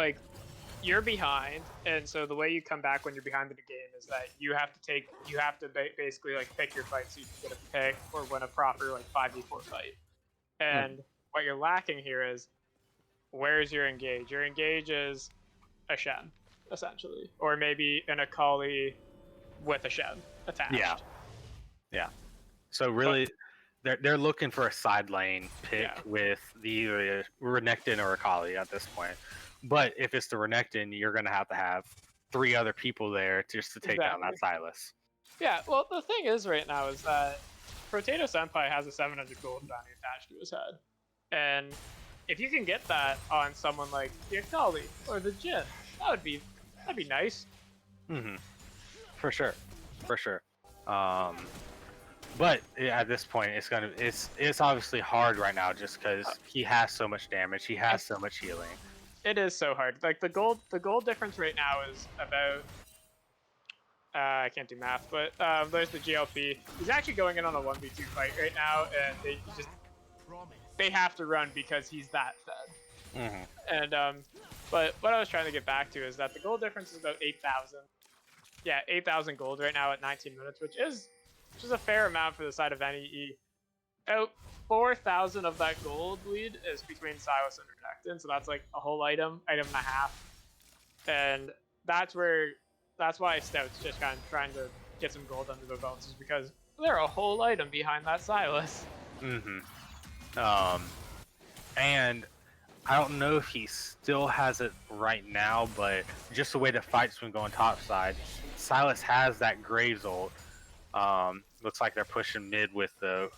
S2: you're behind, and so the way you come back when you're behind in the game is that you have to basically pick your fight so you can get a pick or win a proper 5v4 fight. And what you're lacking here is where's your engage? Your engage is a Shen, essentially, or maybe an Akali with a Shen attached.
S1: Yeah. So really, they're looking for a side lane pick with either Renekton or Akali at this point. But if it's the Renekton, you're going to have 3 other people there just to take down that Silas.
S2: Yeah, well, the thing is right now is that Potato Senpai has a 700 gold bounty attached to his head. And if you can get that on someone like the Akali or the Jhin, that'd be nice.
S1: For sure. But at this point, it's obviously hard right now just because he has so much damage, he has so much healing.
S2: It is so hard. The gold difference right now is about I can't do math, but there's the GLP. He's actually going in on a 1v2 fight right now, and they have to run because he's that fed. And but what I was trying to get back to is that the gold difference is about 8,000. Yeah, 8,000 gold right now at 19 minutes, which is a fair amount for the side of NEE. About 4,000 of that gold lead is between Silas and Renekton, so that's a whole item and a half. And that's why Stout's just kind of trying to get some gold under their belts, is because they're a whole item behind that Silas.
S1: And I don't know if he still has it right now, but just the way the fight's been going topside, Silas has that Graves ult. Looks like they're pushing mid with the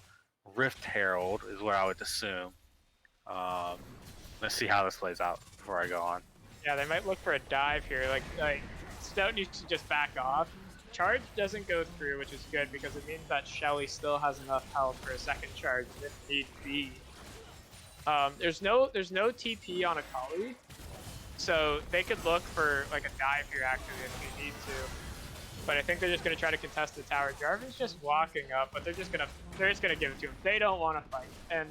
S1: Rift Herald is what I would assume. Let's see how this plays out before I go on.
S2: Yeah, they might look for a dive here. Stout needs to just back off. Charge doesn't go through, which is good because it means that Shelly still has enough health for a second charge if need be. There's no TP on Akali, so they could look for a dive here actually if they need to. But I think they're just gonna try to contest the tower. Jarvan's just walking up, but they're just gonna give it to him. They don't want to fight, and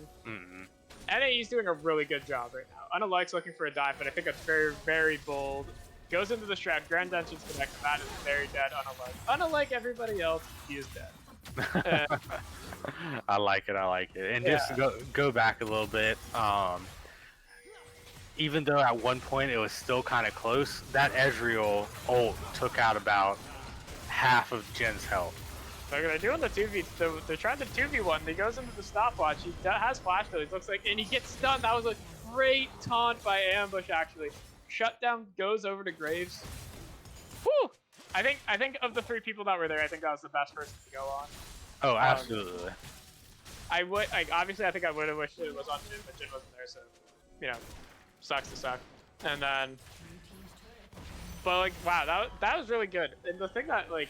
S2: NAE's doing a really good job right now. Unalike's looking for a dive, but I think that's very, very bold. Goes into the shroud. Grand Entrance connect. That is very dead. Unalike. Unlike everybody else, he is dead.
S1: I like it. I like it. And just go back a little bit. Even though at one point it was still kind of close, that Ezreal ult took out about half of Jin's health.
S2: So they're doing the 2v. They're trying the 2v1. He goes into the stopwatch. He has flash though. It looks like, and he gets stunned. That was a great taunt by Ambush actually. Shutdown goes over to Graves. Whew! I think of the 3 people that were there, I think that was the best person to go on.
S1: Oh, absolutely.
S2: Obviously I think I would have wished it was on Jin, but Jin wasn't there, so you know, sucks to suck. And then, but like, wow, that was really good. And the thing that like,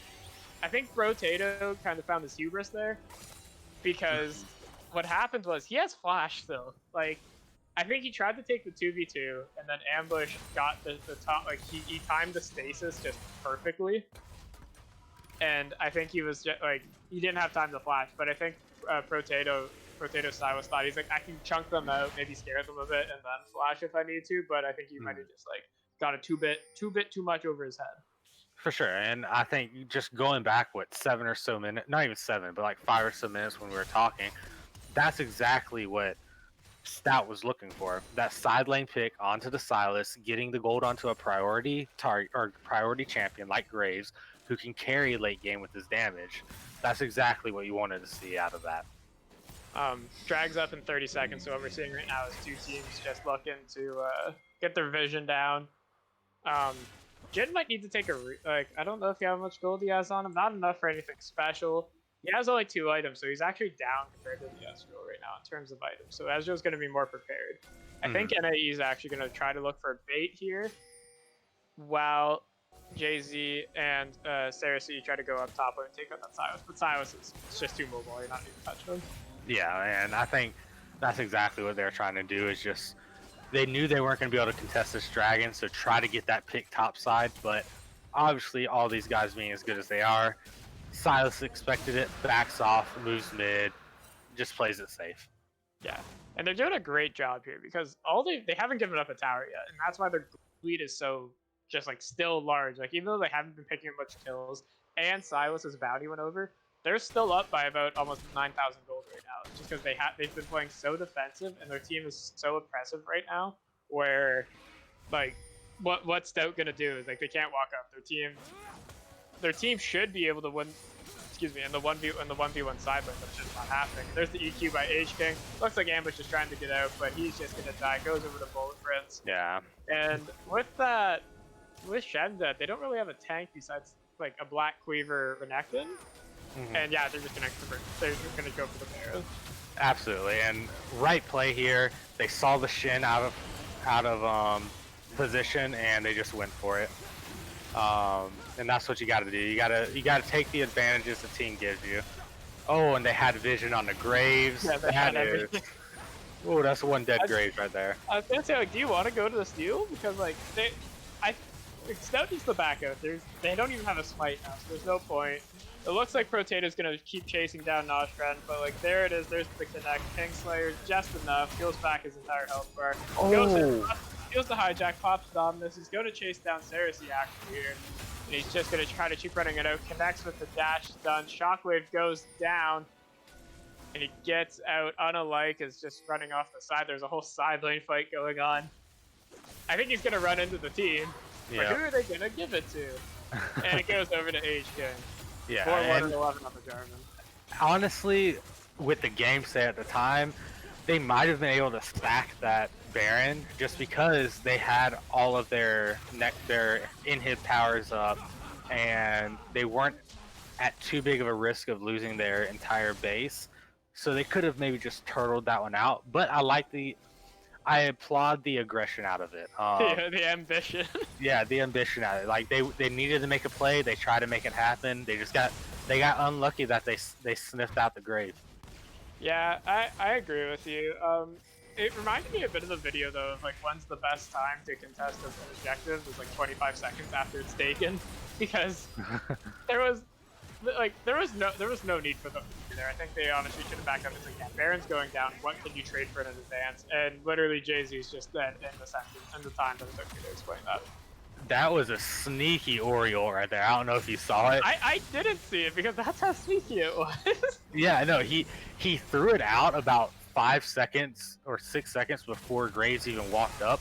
S2: I think Brotato kind of found his hubris there, because what happened was he has flash still. Like, I think he tried to take the 2v2, and then Ambush got the top, like he timed the stasis just perfectly. And I think he was just like, he didn't have time to flash, but I think Brotato Silas thought, he's like, I can chunk them out, maybe scare them a bit, and then flash if I need to, but I think he might have just like got a two bit too much over his head.
S1: For sure, and I think just going back, 7 or so minutes, not even 7, but like 5 or so minutes when we were talking, that's exactly what Stout was looking for. That side lane pick onto the Silas, getting the gold onto a priority target or priority champion like Graves, who can carry late game with his damage. That's exactly what you wanted to see out of that.
S2: Drags up in 30 seconds, so what we're seeing right now is 2 teams just looking to get their vision down. Jin might need to take a I don't know if you have how much gold he has on him. Not enough for anything special. He has only 2 items, so he's actually down compared to the Ezreal right now in terms of items. So Ezreal's going to be more prepared. I think NAE is actually going to try to look for a bait here, while JZ and Sarah C try to go up top and take out that Silas. But Silas is just too mobile. You're not even touching him.
S1: Yeah, and I think that's exactly what they're trying to do. Is just they knew they weren't going to be able to contest this dragon, so try to get that pick top side. But obviously, all these guys being as good as they are, Silas expected it, backs off, moves mid, just plays it safe.
S2: Yeah, and they're doing a great job here because they haven't given up a tower yet, and that's why their lead is so just like still large. Like even though they haven't been picking up much kills, and Silas's bounty went over, they're still up by about almost 9,000 gold right now, just because they've been playing so defensive and their team is so oppressive right now. Where, like, what's Stout gonna do is like they can't walk up. Their team should be able to win. Excuse me, in the 1v1 side lane, that's just not happening. There's the EQ by H-King. Looks like Ambush is trying to get out, but he's just gonna die. Goes over to Bullet Prince.
S1: Yeah.
S2: And with that, with Shendet, they don't really have a tank besides like a Black Queaver Renekton. And yeah, they're just gonna go for the Baron.
S1: Absolutely, and right play here. They saw the Shin out of position, and they just went for it. And that's what you got to do. You gotta take the advantages the team gives you. Oh, and they had vision on the Graves.
S2: Yeah, they had everything.
S1: Oh, that's one dead Graves right there.
S2: I was gonna say, like, do you want to go to the steal? Because like Stout needs the back out. They don't even have a smite now, so there's no point. It looks like Protato's gonna keep chasing down Nostrand, but like there it is. There's the connect. Kingslayer's just enough. Peels back his entire health bar. Steals the hijack. Pops Dominus. He's going to chase down Cersei actually here. And he's just gonna try to keep running it out. Connects with the dash stun. Shockwave goes down. And he gets out. Unalike is just running off the side. There's a whole side lane fight going on. I think he's gonna run into the team. But who are they gonna give it to? And it goes over to H-King.
S1: Yeah.
S2: 4-1-11 on the Jarvan.
S1: Honestly, with the game set at the time, they might have been able to stack that Baron just because they had all of their inhib powers up, and they weren't at too big of a risk of losing their entire base. So they could have maybe just turtled that one out. But I applaud the aggression out of it.
S2: The ambition.
S1: Yeah, the ambition out of it. Like they needed to make a play. They tried to make it happen. They got unlucky that they sniffed out the grave.
S2: Yeah, I agree with you. It reminded me a bit of the video though of like when's the best time to contest an objective. It was like 25 seconds after it's taken, because there was like there was no need for them to be there. I think they honestly should have backed up. It's like, yeah, Baron's going down. What can you trade for in advance? And literally, Jay-Z's just then in the sentence and the time that it took me to explain that.
S1: That was a sneaky Oriole right there. I don't know if you saw it.
S2: I didn't see it because that's how sneaky it was.
S1: Yeah, no, he threw it out about 5 seconds or 6 seconds before Graves even walked up,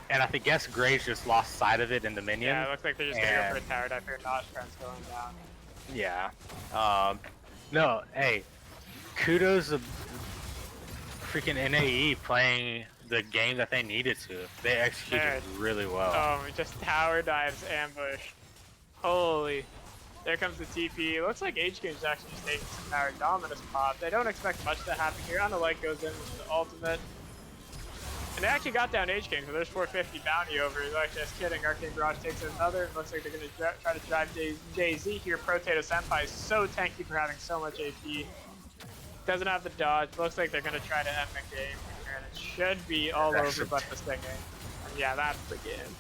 S1: and I guess Graves just lost sight of it in the minion.
S2: Yeah, it looks like they're just gonna go for a tower dive here. Not Trent's going down.
S1: Yeah. No, hey, kudos to freaking NAE playing the game that they needed to. They executed really well.
S2: Oh, just tower dives ambush. Holy. There comes the TP. It looks like H-Game's actually just taking some tower dominus pop. They don't expect much to happen here. On the light goes in with the ultimate. And they actually got down H-Game, so there's 450 bounty over. Like, just kidding. Arcane Barrage takes another. It looks like they're going to try to drive Jay-Z here. Potato Senpai is so tanky for having so much AP. Doesn't have the dodge. Looks like they're going to try to end the game here, and it should be all over but the stinging. And yeah, that's the game.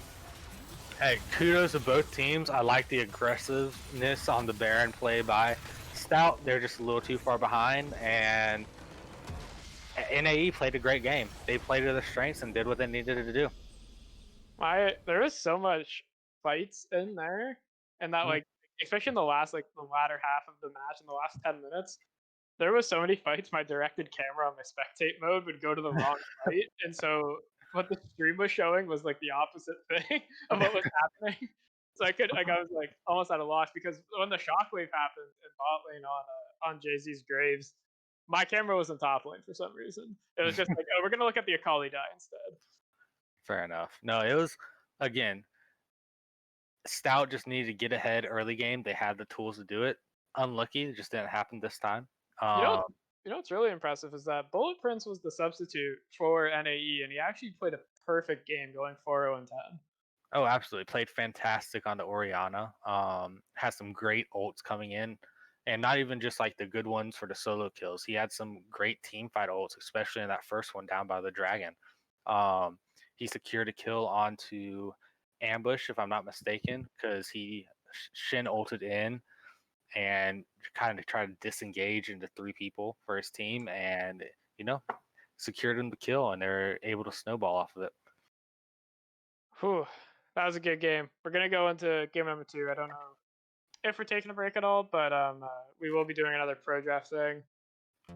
S1: Hey, kudos to both teams. I like the aggressiveness on the Baron play by Stout. They're just a little too far behind, and NAE played a great game. They played to their strengths and did what they needed to do.
S2: There was so much fights in there, and that like, especially in the last the latter half of the match, in the last 10 minutes, there was so many fights. My directed camera on my spectate mode would go to the wrong fight, and so what the stream was showing was like the opposite thing of what was happening. So I was like almost at a loss because when the shockwave happened in bot lane on Jay-Z's Graves, my camera was in top lane for some reason. It was just like, oh, we're gonna look at the Akali die instead.
S1: Fair enough. No, it was, again, Stout just needed to get ahead early game. They had the tools to do it. Unlucky, it just didn't happen this time.
S2: You know what's really impressive is that Bullet Prince was the substitute for NAE, and he actually played a perfect game going 4-0-10.
S1: Oh, absolutely. Played fantastic on the Orianna. Has some great ults coming in. And not even just like the good ones for the solo kills. He had some great team fight ults, especially in that first one down by the dragon. He secured a kill onto Ambush, if I'm not mistaken, because he Shin ulted in and kind of tried to disengage into 3 people for his team, and secured him the kill, and they're able to snowball off of it.
S2: Whew, that was a good game. We're gonna go into game number 2. I don't know if we're taking a break at all, but we will be doing another pro draft thing.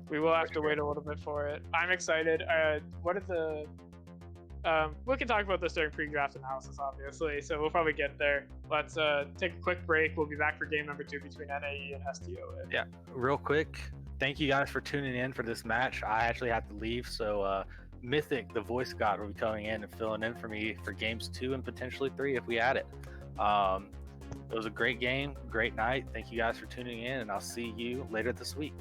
S2: We will have to wait a little bit for it. I'm excited. What are the we can talk about this during pre-draft analysis, obviously, so we'll probably get there. Let's take a quick break. We'll be back for game number 2 between NAE and STOA.
S1: Yeah, real quick, thank you guys for tuning in for this match. I actually have to leave, so Mythic, the voice god, will be coming in and filling in for me for games 2 and potentially 3 if we add it. It was a great game, great night. Thank you guys for tuning in, and I'll see you later this week.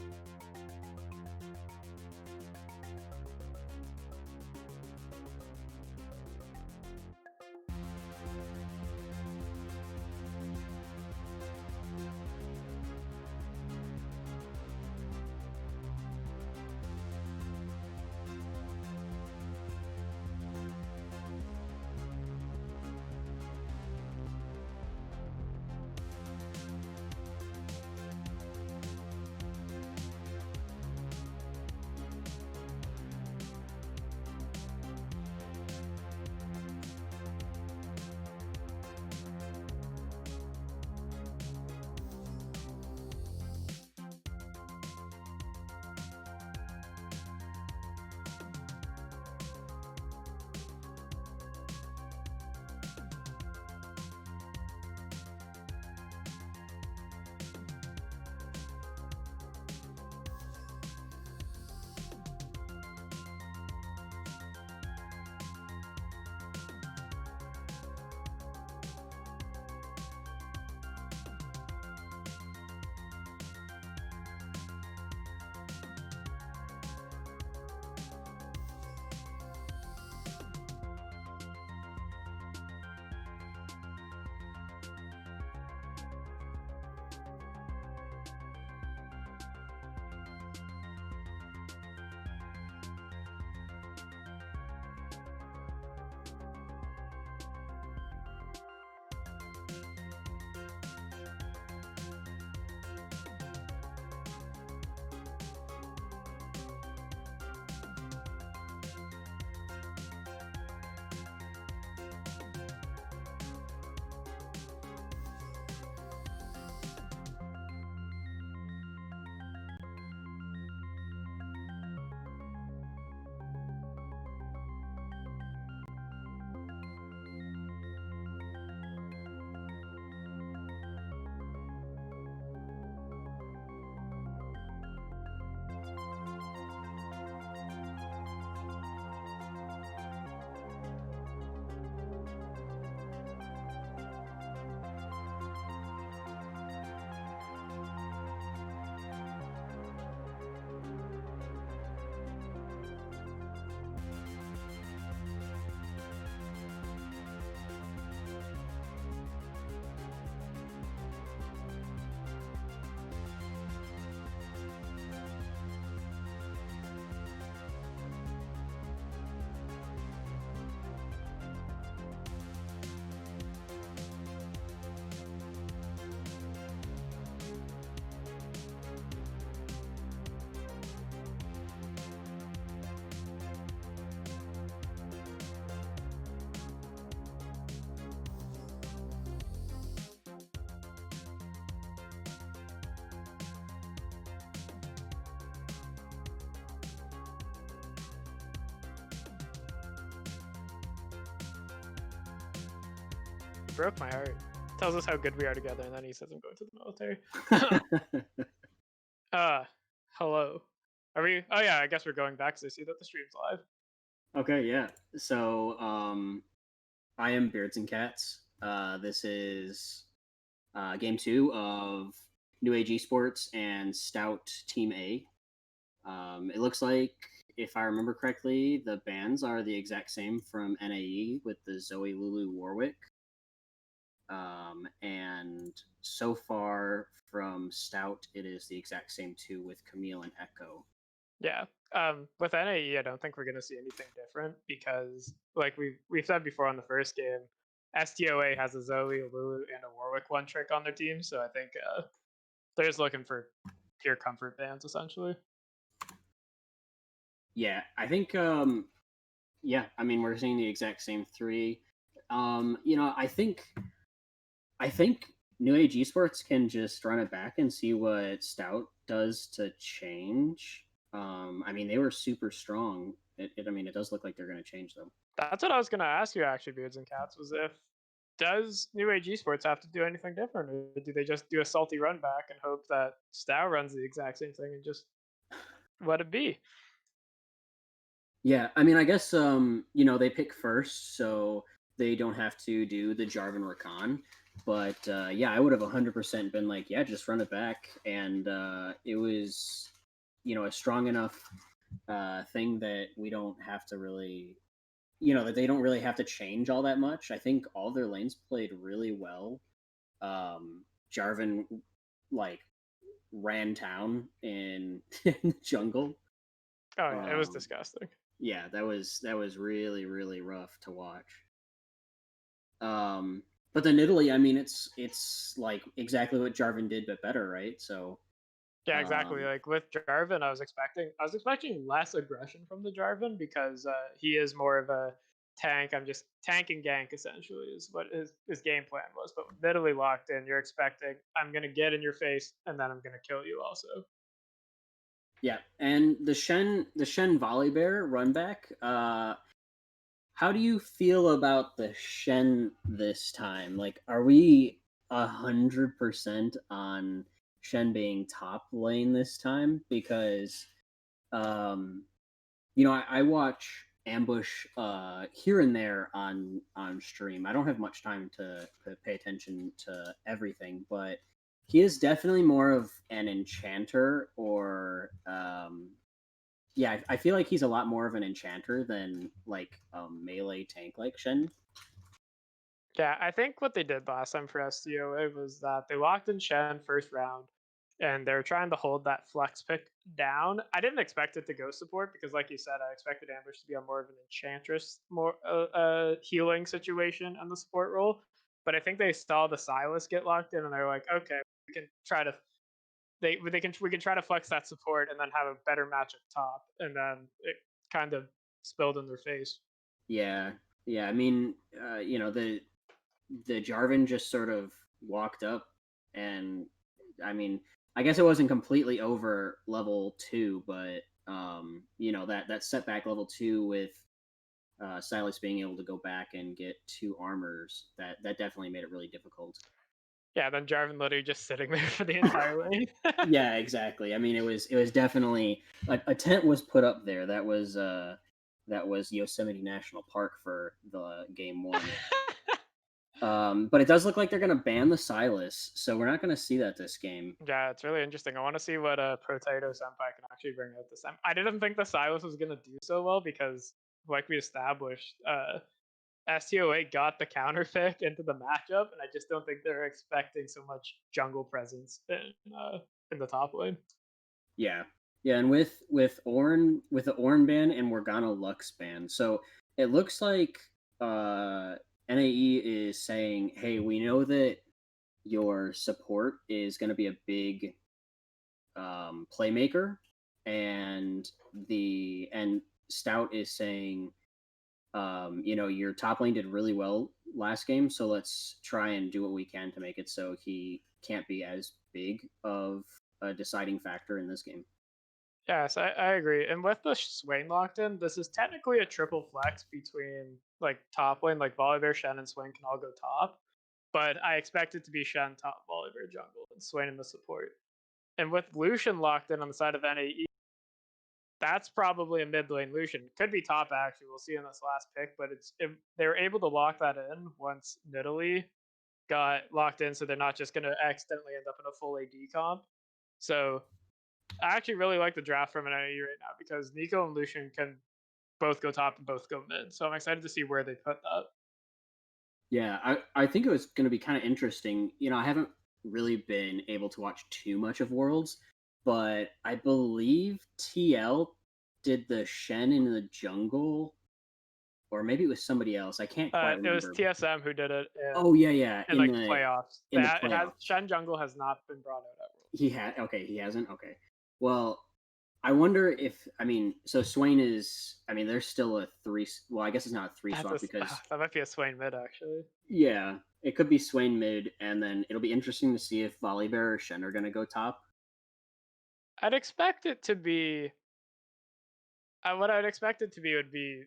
S2: broke my heart. Tells us how good we are together, and then he says I'm going to the military. Hello. Are we? Oh yeah, I guess we're going back because I see that the stream's live.
S4: Okay, yeah. So, I am Beards and Cats. This is game 2 of New Age Esports and Stout Team A. It looks like, if I remember correctly, the bans are the exact same from NAE with the Zoe, Lulu, Warwick. And so far from Stout, it is the exact same 2 with Camille and Echo.
S2: Yeah. With NAE, I don't think we're gonna see anything different because, like we've said before on the first game, STOA has a Zoe, a Lulu, and a Warwick one trick on their team. So I think they're just looking for pure comfort bans essentially.
S4: Yeah, I think yeah, I mean we're seeing the exact same 3. I think New Age Esports can just run it back and see what Stout does to change. I mean, they were super strong. I mean, it does look like they're going to change though.
S2: That's what I was gonna ask you actually, Beards and Cats, was if does New Age Esports have to do anything different, or do they just do a salty run back and hope that Stow runs the exact same thing and just let it be?
S4: Yeah, I mean, I guess they pick first, so they don't have to do the Jarvan Rakan. But yeah, I would have 100% been like, yeah, just run it back, and it was, a strong enough thing that we don't have to really, that they don't really have to change all that much. I think all their lanes played really well. Jarvan like ran town in the jungle.
S2: Oh yeah, it was disgusting.
S4: Yeah, that was really, really rough to watch. But then Italy, I mean, it's like exactly what Jarvan did, but better, right? So
S2: yeah, exactly. Like with Jarvan, I was expecting less aggression from the Jarvan because he is more of a tank. I'm just tank and gank essentially is what his game plan was. But with Italy locked in, you're expecting I'm gonna get in your face and then I'm gonna kill you also.
S4: Yeah, and the Shen Volibear run back. How do you feel about the Shen this time? Like, are we 100% on Shen being top lane this time? Because, I watch Ambush here and there on stream. I don't have much time to pay attention to everything, but he is definitely more of an enchanter or yeah, I feel like he's a lot more of an enchanter than like a melee tank like Shen.
S2: Yeah, I think what they did last time for STOA was that they locked in Shen first round, and they're trying to hold that flex pick down. I didn't expect it to go support because, like you said, I expected Ambush to be on more of an enchantress, more healing situation on the support role. But I think they saw the Silas get locked in, and they're like, okay, we can try to we can try to flex that support and then have a better match up top, and then it kind of spilled in their face.
S4: Yeah, yeah. I mean, the Jarvan just sort of walked up, and I mean, I guess it wasn't completely over level 2, but that setback level 2 with Silas being able to go back and get 2 armors, that definitely made it really difficult.
S2: Yeah, then Jarvan literally just sitting there for the entire lane.
S4: Yeah, exactly. I mean, it was definitely a tent was put up there. That was Yosemite National Park for the game 1. But it does look like they're going to ban the Silas, so we're not going to see that this game.
S2: Yeah, it's really interesting. I want to see what Potato Senpai can actually bring out this time. I didn't think the Silas was going to do so well because, like we established, STOA got the counter pick into the matchup, and I just don't think they're expecting so much jungle presence in the top lane.
S4: Yeah, yeah, and with the Ornn ban and Morgana Lux ban, so it looks like NAE is saying, "Hey, we know that your support is going to be a big playmaker," and Stout is saying, your top lane did really well last game, so let's try and do what we can to make it so he can't be as big of a deciding factor in this game.
S2: Yes, I agree. And with the Swain locked in, this is technically a triple flex between like top lane, like Volibear, Shen, and Swain can all go top. but I expect it to be Shen top Volibear jungle and Swain in the support. And with Lucian locked in on the side of NAE, that's probably a mid lane Lucian. Could be top actually. We'll see in this last pick, but if they were able to lock that in once Nidalee got locked in, so they're not just going to accidentally end up in a full AD comp. So I actually really like the draft from an NAE right now because Nico and Lucian can both go top and both go mid. So I'm excited to see where they put that.
S4: Yeah, I think it was going to be kind of interesting. I haven't really been able to watch too much of Worlds, but I believe TL did the Shen in the jungle, or maybe it was somebody else. I can't quite remember.
S2: It was TSM who did it.
S4: Oh yeah,
S2: in like the playoffs.
S4: In the playoffs.
S2: It has, Shen jungle has not been brought out at Worlds.
S4: He hasn't. Okay, well, I wonder if so Swain is. There's still a 3. Well, I guess it's not a 3 swap because
S2: that might be a Swain mid actually.
S4: Yeah, it could be Swain mid, and then it'll be interesting to see if Volibear or Shen are gonna go top.
S2: I'd expect it to be. What I'd expect it to be would be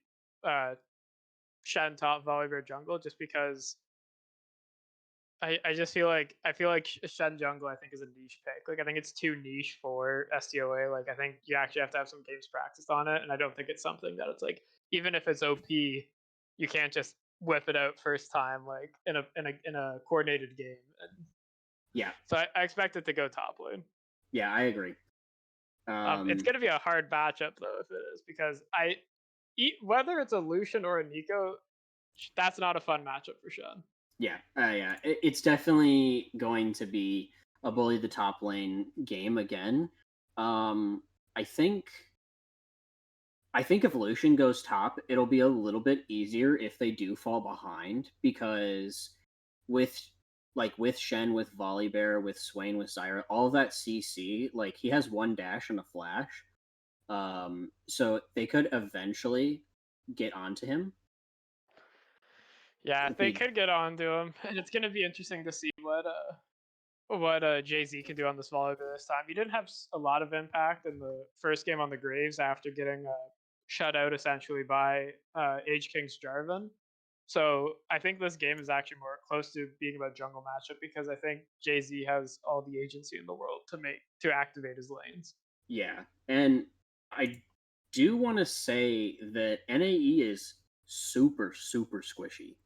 S2: Shen top Volibear jungle, just because I just feel like Shen jungle I think is a niche pick. Like I think it's too niche for STOA. Like I think you actually have to have some games practiced on it, and I don't think it's something that it's like even if it's OP, you can't just whip it out first time like in a coordinated game. And
S4: yeah.
S2: So I expect it to go top lane.
S4: Yeah, I agree.
S2: It's going to be a hard matchup though if it is, because whether it's a Lucian or a Nico, that's not a fun matchup for Shen.
S4: Yeah, it's definitely going to be a bully the top lane game again. I think if Lucian goes top, it'll be a little bit easier if they do fall behind, because with Shen, with Volibear, with Swain, with Zyra, all of that CC, like he has 1 dash and a flash. So they could eventually get onto him.
S2: Yeah, they could get onto him, and it's going to be interesting to see what Jay-Z can do on this Volibear this time. He didn't have a lot of impact in the first game on the Graves after getting shut out essentially by Age King's Jarvan. So I think this game is actually more close to being about jungle matchup, because I think Jay-Z has all the agency in the world to activate his lanes.
S4: Yeah, and I do want to say that NAE is super, super squishy.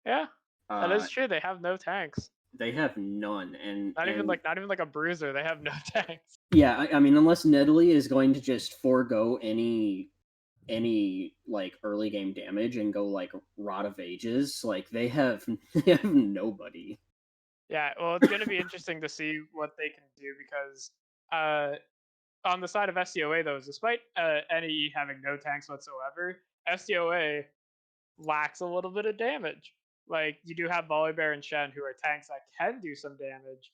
S2: Yeah, that is true. They have no tanks.
S4: They have none, and
S2: not even like a bruiser. They have no tanks.
S4: Yeah, unless Nidalee is going to just forego any like early game damage and go like Rod of Ages, like they have nobody.
S2: Yeah, well, it's going to be interesting to see what they can do, because on the side of STOA though, despite NAE having no tanks whatsoever, STOA lacks a little bit of damage. Like you do have Volibear and Shen, who are tanks that can do some damage,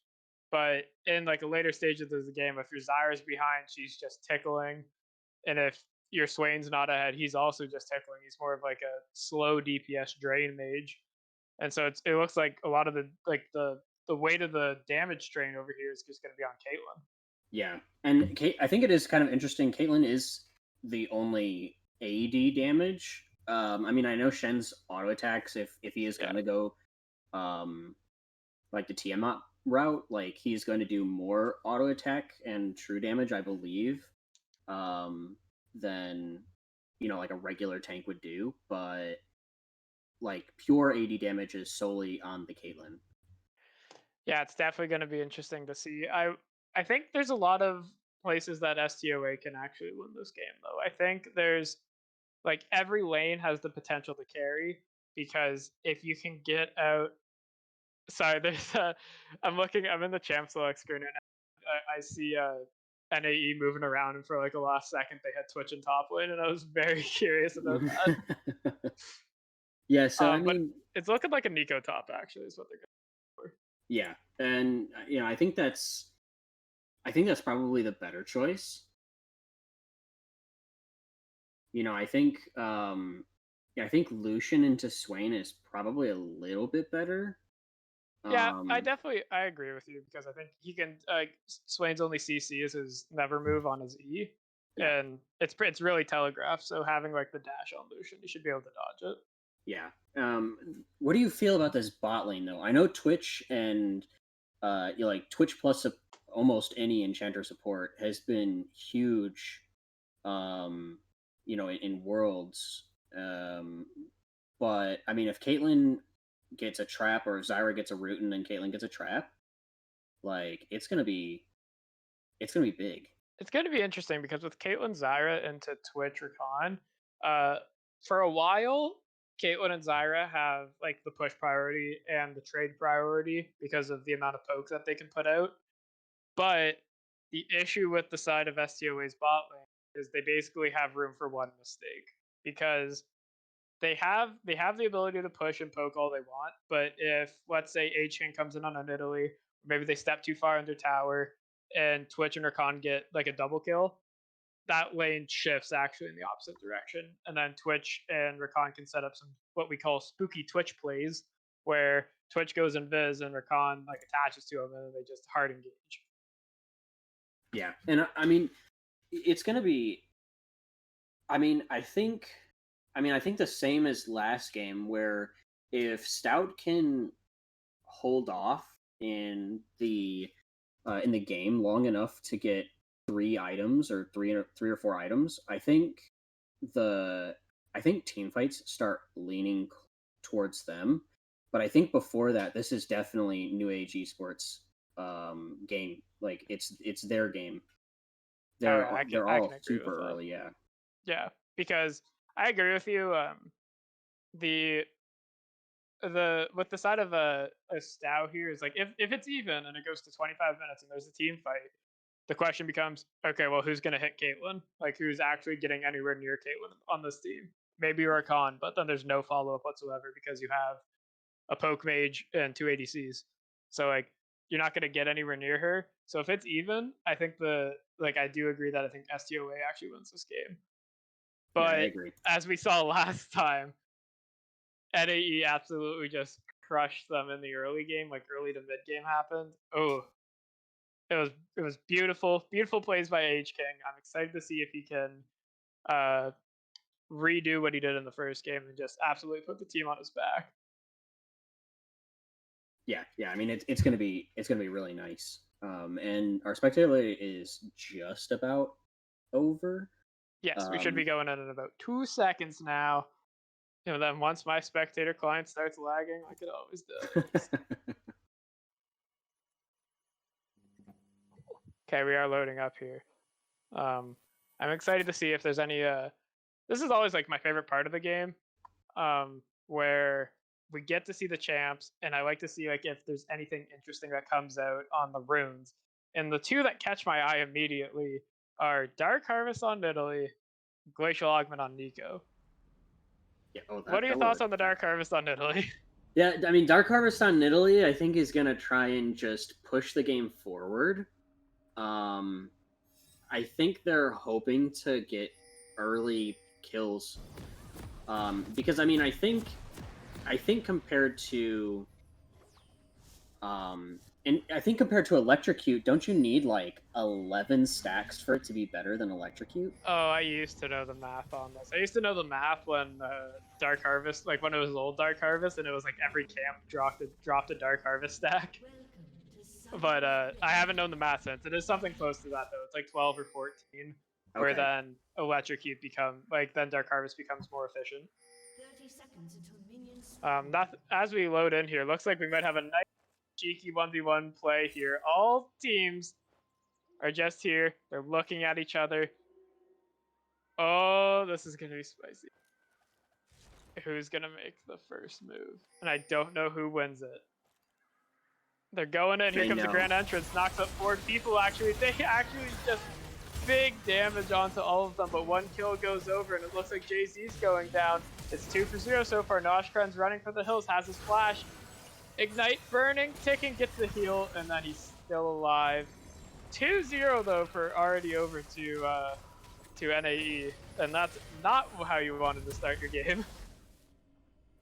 S2: but in like a later stage of the game, if your Zyra's behind, she's just tickling, and if your Swain's not ahead, he's also just tickling. He's more of like a slow DPS drain mage, and so it looks like a lot of the weight of the damage drain over here is just going to be on Caitlyn.
S4: Yeah, and I think it is kind of interesting. Caitlyn is the only AD damage. I know Shen's auto attacks, if he is going to go like the Tiamat route, like he's going to do more auto attack and true damage, I believe, than like a regular tank would do. But like pure AD damage is solely on the Caitlyn.
S2: Yeah, it's definitely going to be interesting to see. I think there's a lot of places that STOA can actually win this game, though. I think there's like every lane has the potential to carry, because if you can get out. Sorry, there's I'm in the champ select screen right now. I see NAE moving around, and for like a last second they had Twitch in top lane, and I was very curious about that.
S4: Yeah, so
S2: but it's looking like a Nico top actually is what they're going for.
S4: Yeah, and I think that's probably the better choice. I think Lucian into Swain is probably a little bit better.
S2: Yeah, I agree with you, because I think he can Swain's only CC is his never move on his E, and it's really telegraphed. So having like the dash on Lucian, you should be able to dodge it.
S4: Yeah. What do you feel about this bot lane though? I know Twitch and like Twitch plus almost any enchanter support has been huge. In Worlds. But I mean, if Caitlyn gets a trap, or if Zyra gets a root and then Caitlyn gets a trap, like it's gonna be big.
S2: It's going to be interesting because with Caitlyn, Zyra into Twitch or Con, uh, for a while, Caitlyn and Zyra have like the push priority and the trade priority because of the amount of pokes that they can put out. But the issue with the side of STOA's bot lane is they basically have room for one mistake because they have the ability to push and poke all they want, but if let's say H-King comes in on an Italy, maybe they step too far under tower, and Twitch and Rakan get like a double kill, that lane shifts actually in the opposite direction, and then Twitch and Rakan can set up some what we call spooky Twitch plays, where Twitch goes invis and Rakan like attaches to him, and then they just hard engage.
S4: Yeah, and I mean, it's gonna be. I think the same as last game, where if Stout can hold off in the game long enough to get 3 items or three or four items, I think team fights start leaning towards them. But I think before that, this is definitely New Age Esports game. Like it's their game. They're
S2: I can
S4: all
S2: agree
S4: super
S2: with that.
S4: early, yeah.
S2: Yeah, because I agree with you. The with the side of a Stow here is like if it's even and it goes to 25 minutes and there's a team fight, the question becomes, okay, well, who's gonna hit Caitlyn? Like who's actually getting anywhere near Caitlyn on this team? Maybe Rakan, but then there's no follow up whatsoever because you have a poke mage and 2 ADCs. So like you're not gonna get anywhere near her. So if it's even, I think I do agree that I think STOA actually wins this game.
S4: Yeah, I
S2: But
S4: agree.
S2: as we saw last time, NAE absolutely just crushed them in the early game, like early to mid game happened. Oh, it was beautiful, beautiful plays by H-King. I'm excited to see if he can redo what he did in the first game and just absolutely put the team on his back.
S4: Yeah. I mean, it's gonna be really nice. And our spectator is just about over.
S2: Yes, we should be going in about 2 seconds now. Then once my spectator client starts lagging, like it always does. Okay, we are loading up here. I'm excited to see if there's any. This is always like my favorite part of the game, where we get to see the champs, and I like to see like if there's anything interesting that comes out on the runes. And the two that catch my eye immediately are Dark Harvest on Italy, Glacial Augment on Nico.
S4: Yeah,
S2: what are your thoughts on the Dark Harvest on Italy?
S4: Yeah, I mean, Dark Harvest on Italy, I think, is going to try and just push the game forward. I think they're hoping to get early kills. Because, I mean, I think compared to... and I think compared to Electrocute, don't you need, like, 11 stacks for it to be better than Electrocute?
S2: Oh, I used to know the math on this. I used to know the math when Dark Harvest, like when it was old Dark Harvest, and it was like every camp dropped a Dark Harvest stack. But I haven't known the math since. It is something close to that, though. It's like 12 or 14, where then Electrocute then Dark Harvest becomes more efficient.
S3: 30 seconds until minions.
S2: As we load in here, looks like we might have a nice cheeky 1v1 play here. All teams are just here. They're looking at each other. Oh, this is gonna be spicy. Who's gonna make the first move? And I don't know who wins it. They're going in. Here comes the grand entrance. Knocks up 4 people. They actually just big damage onto all of them. But 1 kill goes over, and it looks like Jay-Z's going down. It's 2 for 0 so far. Noshkran's running for the hills. Has his flash. Ignite burning. Ticking gets the heal, and then he's still alive. 2-0 though for already over to NAE, and that's not how you wanted to start your game.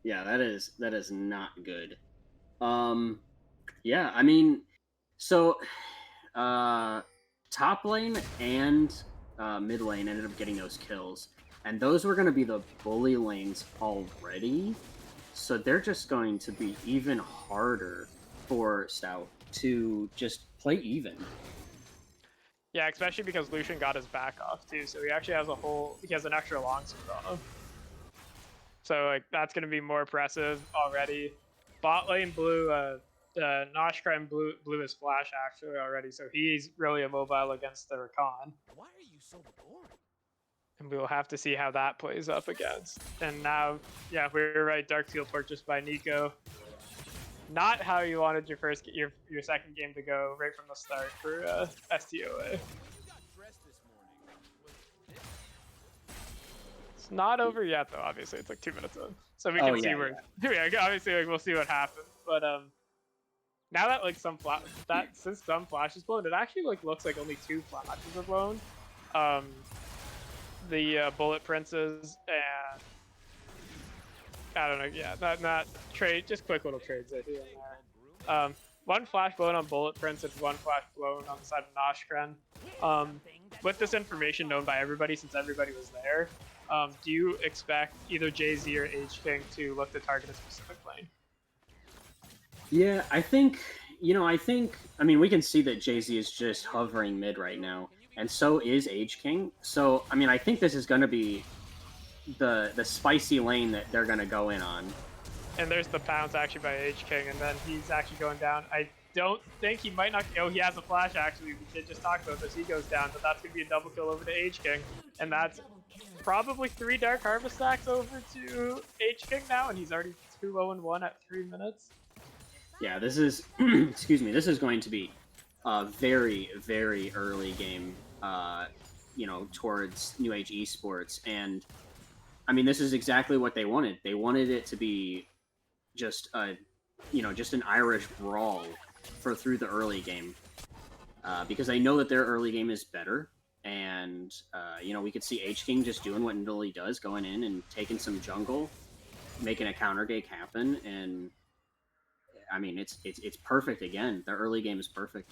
S4: Yeah, that is not good. Yeah, I mean, so top lane and mid lane ended up getting those kills. And those were going to be the bully lanes already. So they're just going to be even harder for Stout to just play even.
S2: Yeah, especially because Lucian got his back off too, so he actually has he has an extra longsword on him. So like that's gonna be more impressive already. Bot lane blue, Noshkrem blew his flash actually already, so he's really immobile against the Rakan.
S5: Why are you so boring?
S2: And we will have to see how that plays up against. And now, yeah, we were right. Dark Seal purchased by Nico. Not how you wanted your second game to go right from the start for STOA. It's not over yet though. Obviously, it's like 2 minutes in, so we can see where. Yeah, obviously, like, we'll see what happens. But now that like since some flash is blown, it actually like looks like only 2 flashes are blown. The Bullet Princes and I don't know, yeah, not trade, just quick little trades here and there. 1 flash blown on Bullet Prince and 1 flash blown on the side of Noshkrem. With this information known by everybody, since everybody was there, do you expect either Jay-Z or H-King to look to target a specific lane?
S4: Yeah, I think, I mean, we can see that Jay-Z is just hovering mid right now, and so is H-King. So, I mean, I think this is going to be the spicy lane that they're going to go in on.
S2: And there's the pounce actually by H-King, and then he's actually going down. I don't think he might not. Oh, he has a flash actually. We did just talk about this. He goes down, but that's going to be a double kill over to H-King. And that's probably 3 Dark Harvest stacks over to H-King now, and he's already 2-0-1 at 3 minutes.
S4: Yeah, this is, excuse me, this is going to be a very, very early game, towards New Age Esports. And, I mean, this is exactly what they wanted. They wanted it to be just just an Irish brawl through the early game. Because I know that their early game is better. And, we could see H-King just doing what Nidalee does, going in and taking some jungle, making a counter gank happen, and I mean, it's perfect again. The early game is perfect.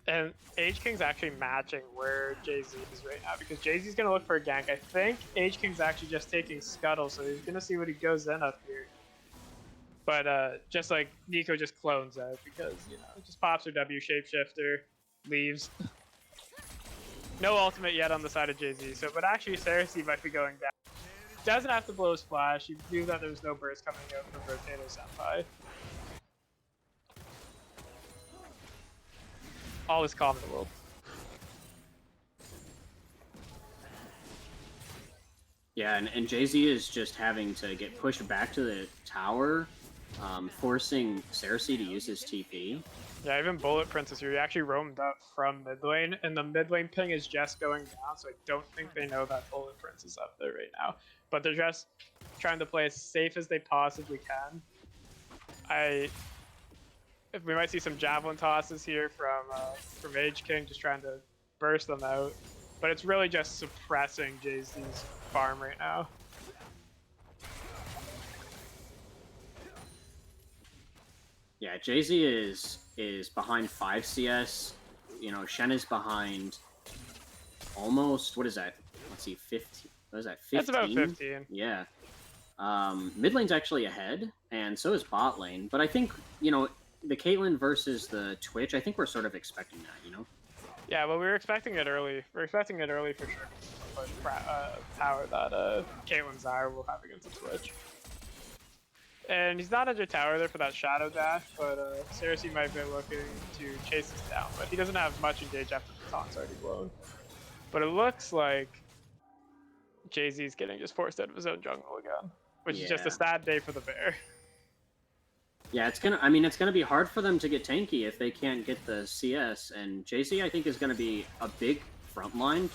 S2: And H-King's actually matching where Jay-Z is right now, because Jay-Z's going to look for a gank. I think H-King's actually just taking Scuttle, so he's going to see what he goes in up here. But just like Nico just clones out, because, just pops her W, shapeshifter, leaves. No ultimate yet on the side of Jay-Z, but actually Cersei might be going down. Doesn't have to blow his flash. He knew that there was no burst coming out from Rotato Senpai. All is calm in the world.
S4: Yeah, and Jay-Z is just having to get pushed back to the tower, forcing Cersei to use his TP.
S2: Yeah, even Bullet Princess here, he actually roamed up from mid lane, and the mid lane ping is just going down, so I don't think they know that Bullet Prince is up there right now. But they're just trying to play as safe as they possibly can. We might see some javelin tosses here from H-King, just trying to burst them out. But it's really just suppressing Jay-Z's farm right now.
S4: Yeah, Jay-Z is behind 5 CS. Shen is behind almost, what is that? Let's see, 15. What is that, 15?
S2: That's about 15.
S4: Yeah. Mid lane's actually ahead, and so is bot lane. But I think, the Caitlyn versus the Twitch, I think we're sort of expecting that,
S2: Yeah, well, we were expecting it early. We're expecting it early for sure. Power that Caitlyn Zyre will have against the Twitch. And he's not under tower there for that shadow dash, but Cersei might be looking to chase this down. But he doesn't have much engage after the taunt's already blown. But it looks like Jay-Z's getting just forced out of his own jungle again, which is just a sad day for the bear.
S4: Yeah, it's gonna be hard for them to get tanky if they can't get the CS, and Jay-Z I think is gonna be a big front line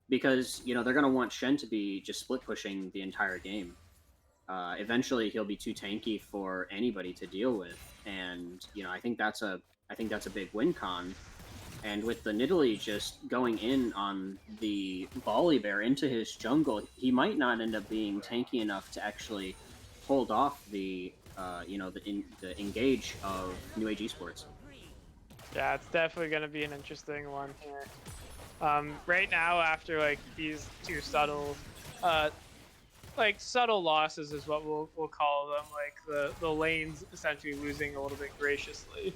S4: because they're gonna want Shen to be just split pushing the entire game. Eventually he'll be too tanky for anybody to deal with, and I think that's a big win con. And with the Nidalee just going in on the volley bear into his jungle, he might not end up being tanky enough to actually hold off the the engage of New Age Esports.
S2: Yeah, it's definitely going to be an interesting one here. Right now, after like these 2 subtle like subtle losses is what we'll call them, like the lanes essentially losing a little bit graciously.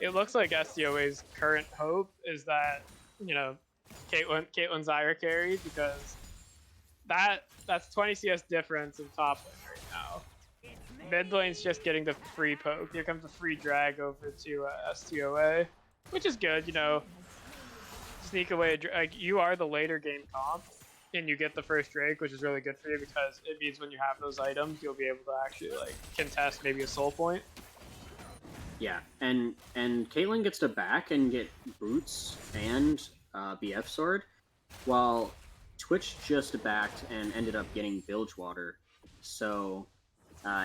S2: It looks like STOA's current hope is that, you know, Caitlyn Zyra carries, because that's 20 CS difference in top lane right now. Mid lane's just getting the free poke. Here comes the free drag over to STOA, which is good, you know. Sneak away, like, you are the later game comp, and you get the first Drake, which is really good for you because it means when you have those items, you'll be able to actually like contest maybe a soul point.
S4: Yeah, and Caitlyn gets to back and get boots and BF sword, while Twitch just backed and ended up getting Bilgewater. So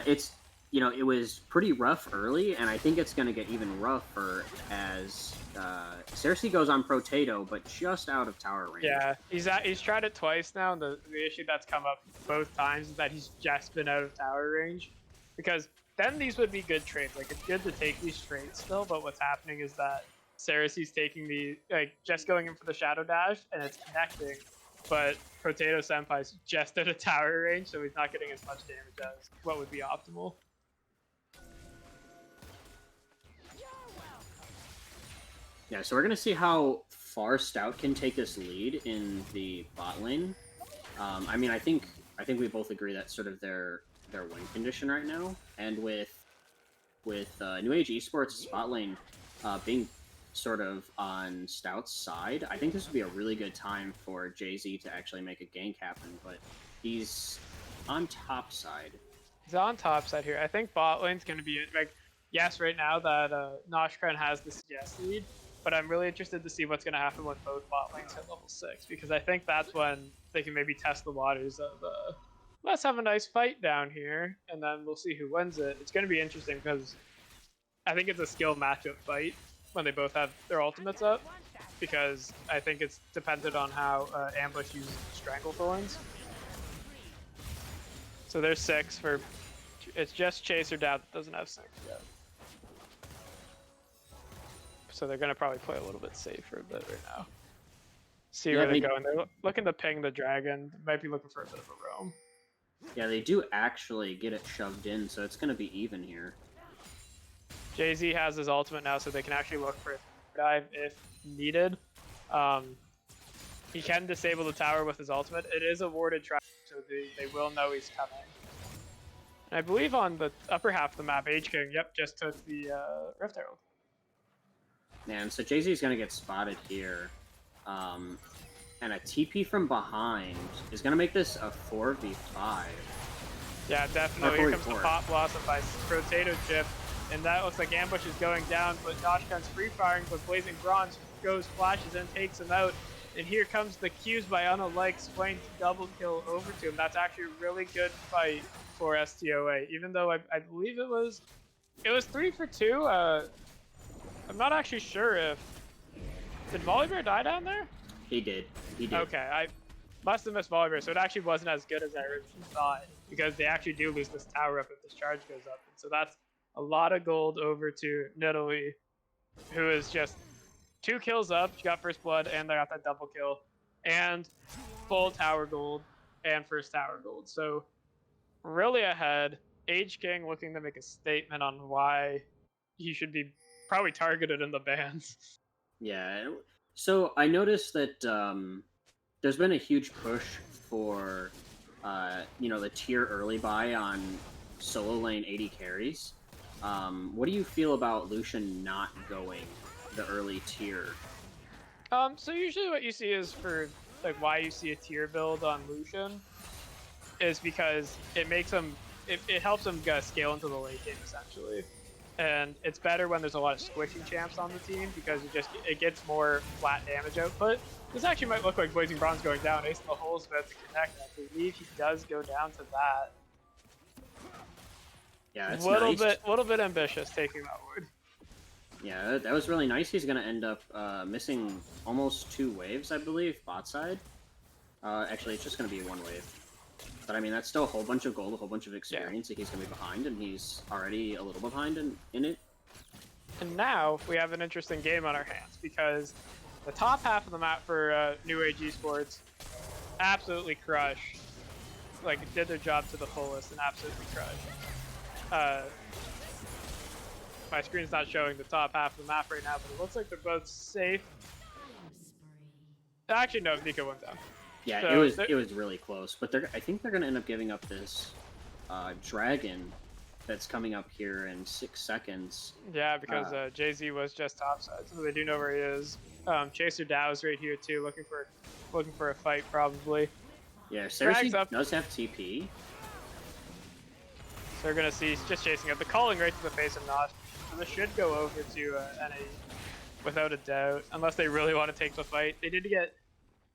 S4: it's, you know, it was pretty rough early, and I think it's going to get even rougher as Cersei goes on Potato, but just out of tower range.
S2: Yeah, he's tried it twice now, and the issue that's come up both times is that he's just been out of tower range, because then these would be good trades. Like, it's good to take these trades still, but what's happening is that Cersei's taking the, like, just going in for the Shadow Dash, and it's connecting, but Potato Senpai's just out of tower range, so he's not getting as much damage as what would be optimal.
S4: Yeah, so we're going to see how far Stout can take this lead in the bot lane. I mean, I think we both agree that's sort of their win condition right now, and with New Age Esports' bot lane being sort of on Stout's side, I think this would be a really good time for Jay-Z to actually make a gank happen, but he's on top side.
S2: He's on top side here. I think bot lane's going to be, like, yes, right now that Noshkran has the CS lead, but I'm really interested to see what's going to happen when both bot lanes hit level 6, because I think that's when they can maybe test the waters of, let's have a nice fight down here, and then we'll see who wins it. It's going to be interesting, because I think it's a skill matchup fight when they both have their ultimates up, because I think it's dependent on how Ambush uses Stranglethorns. So there's 6 for... It's just Chaser down that doesn't have 6 yet. So they're going to probably play a little bit safer a bit right now. See where they're going. They're looking to ping the dragon. Might be looking for a bit of a roam.
S4: Yeah, they do actually get it shoved in, so it's going to be even here.
S2: Jay-Z has his ultimate now, so they can actually look for a dive if needed. He can disable the tower with his ultimate. It is a warded trap, so they will know he's coming. And I believe on the upper half of the map, H-King, yep, just took the Rift Herald.
S4: Man, so Jay-Z's going to get spotted here. And a TP from behind is going to make this a 4v5.
S2: Yeah, definitely. Here comes the Pop Blossom by Potato Chip. And that looks like Ambush is going down, but Noshkan's free firing, but Blazing Bronze goes, flashes in, takes him out. And here comes the Q's by Unalike, Swain double kill over to him. That's actually a really good fight for STOA, even though I believe it was 3 for 2. I'm not actually sure if... Did Volibear die down there?
S4: He did.
S2: Okay, I must have missed Volibear, so it actually wasn't as good as I originally thought, because they actually do lose this tower up if this charge goes up. And so that's a lot of gold over to Nidalee, who is just 2 kills up. She got first blood, and they got that double kill, and full tower gold, and first tower gold. So really ahead. H-King looking to make a statement on why he should be probably targeted in the bans.
S4: Yeah, so I noticed that there's been a huge push for, you know, the tier early buy on solo lane 80 carries. What do you feel about Lucian not going the early tier?
S2: So usually what you see is for, like, why you see a tier build on Lucian is because it makes him, it helps him scale into the late game, essentially. And it's better when there's a lot of squishing champs on the team, because it gets more flat damage output. This actually might look like Blazing Bronze going down. Ace in the hole's about to connect. I believe he does go down to that.
S4: Yeah, that's
S2: nice. Little bit ambitious taking that word.
S4: Yeah, that was really nice. He's going to end up missing almost 2 waves, I believe, bot side. Actually, it's just going to be 1 wave. But I mean, that's still a whole bunch of gold, a whole bunch of experience that he's going to be behind, and he's already a little behind in it.
S2: And now we have an interesting game on our hands, because the top half of the map for New Age Esports, absolutely crush. Like, did their job to the fullest and absolutely crushed. My screen's not showing the top half of the map right now, but it looks like they're both safe. Actually, no, Nico went down.
S4: Yeah,
S2: So
S4: it was really close, but I think they're gonna end up giving up this dragon that's coming up here in 6 seconds.
S2: Yeah, because Jay-Z was just topside, so they do know where he is. Chaser Dow's right here too, looking for a fight probably.
S4: Yeah, Cersei does have TP.
S2: So we're gonna see he's just chasing up the calling right to the face of Nosh. So this should go over to NAE without a doubt, unless they really want to take the fight. They did get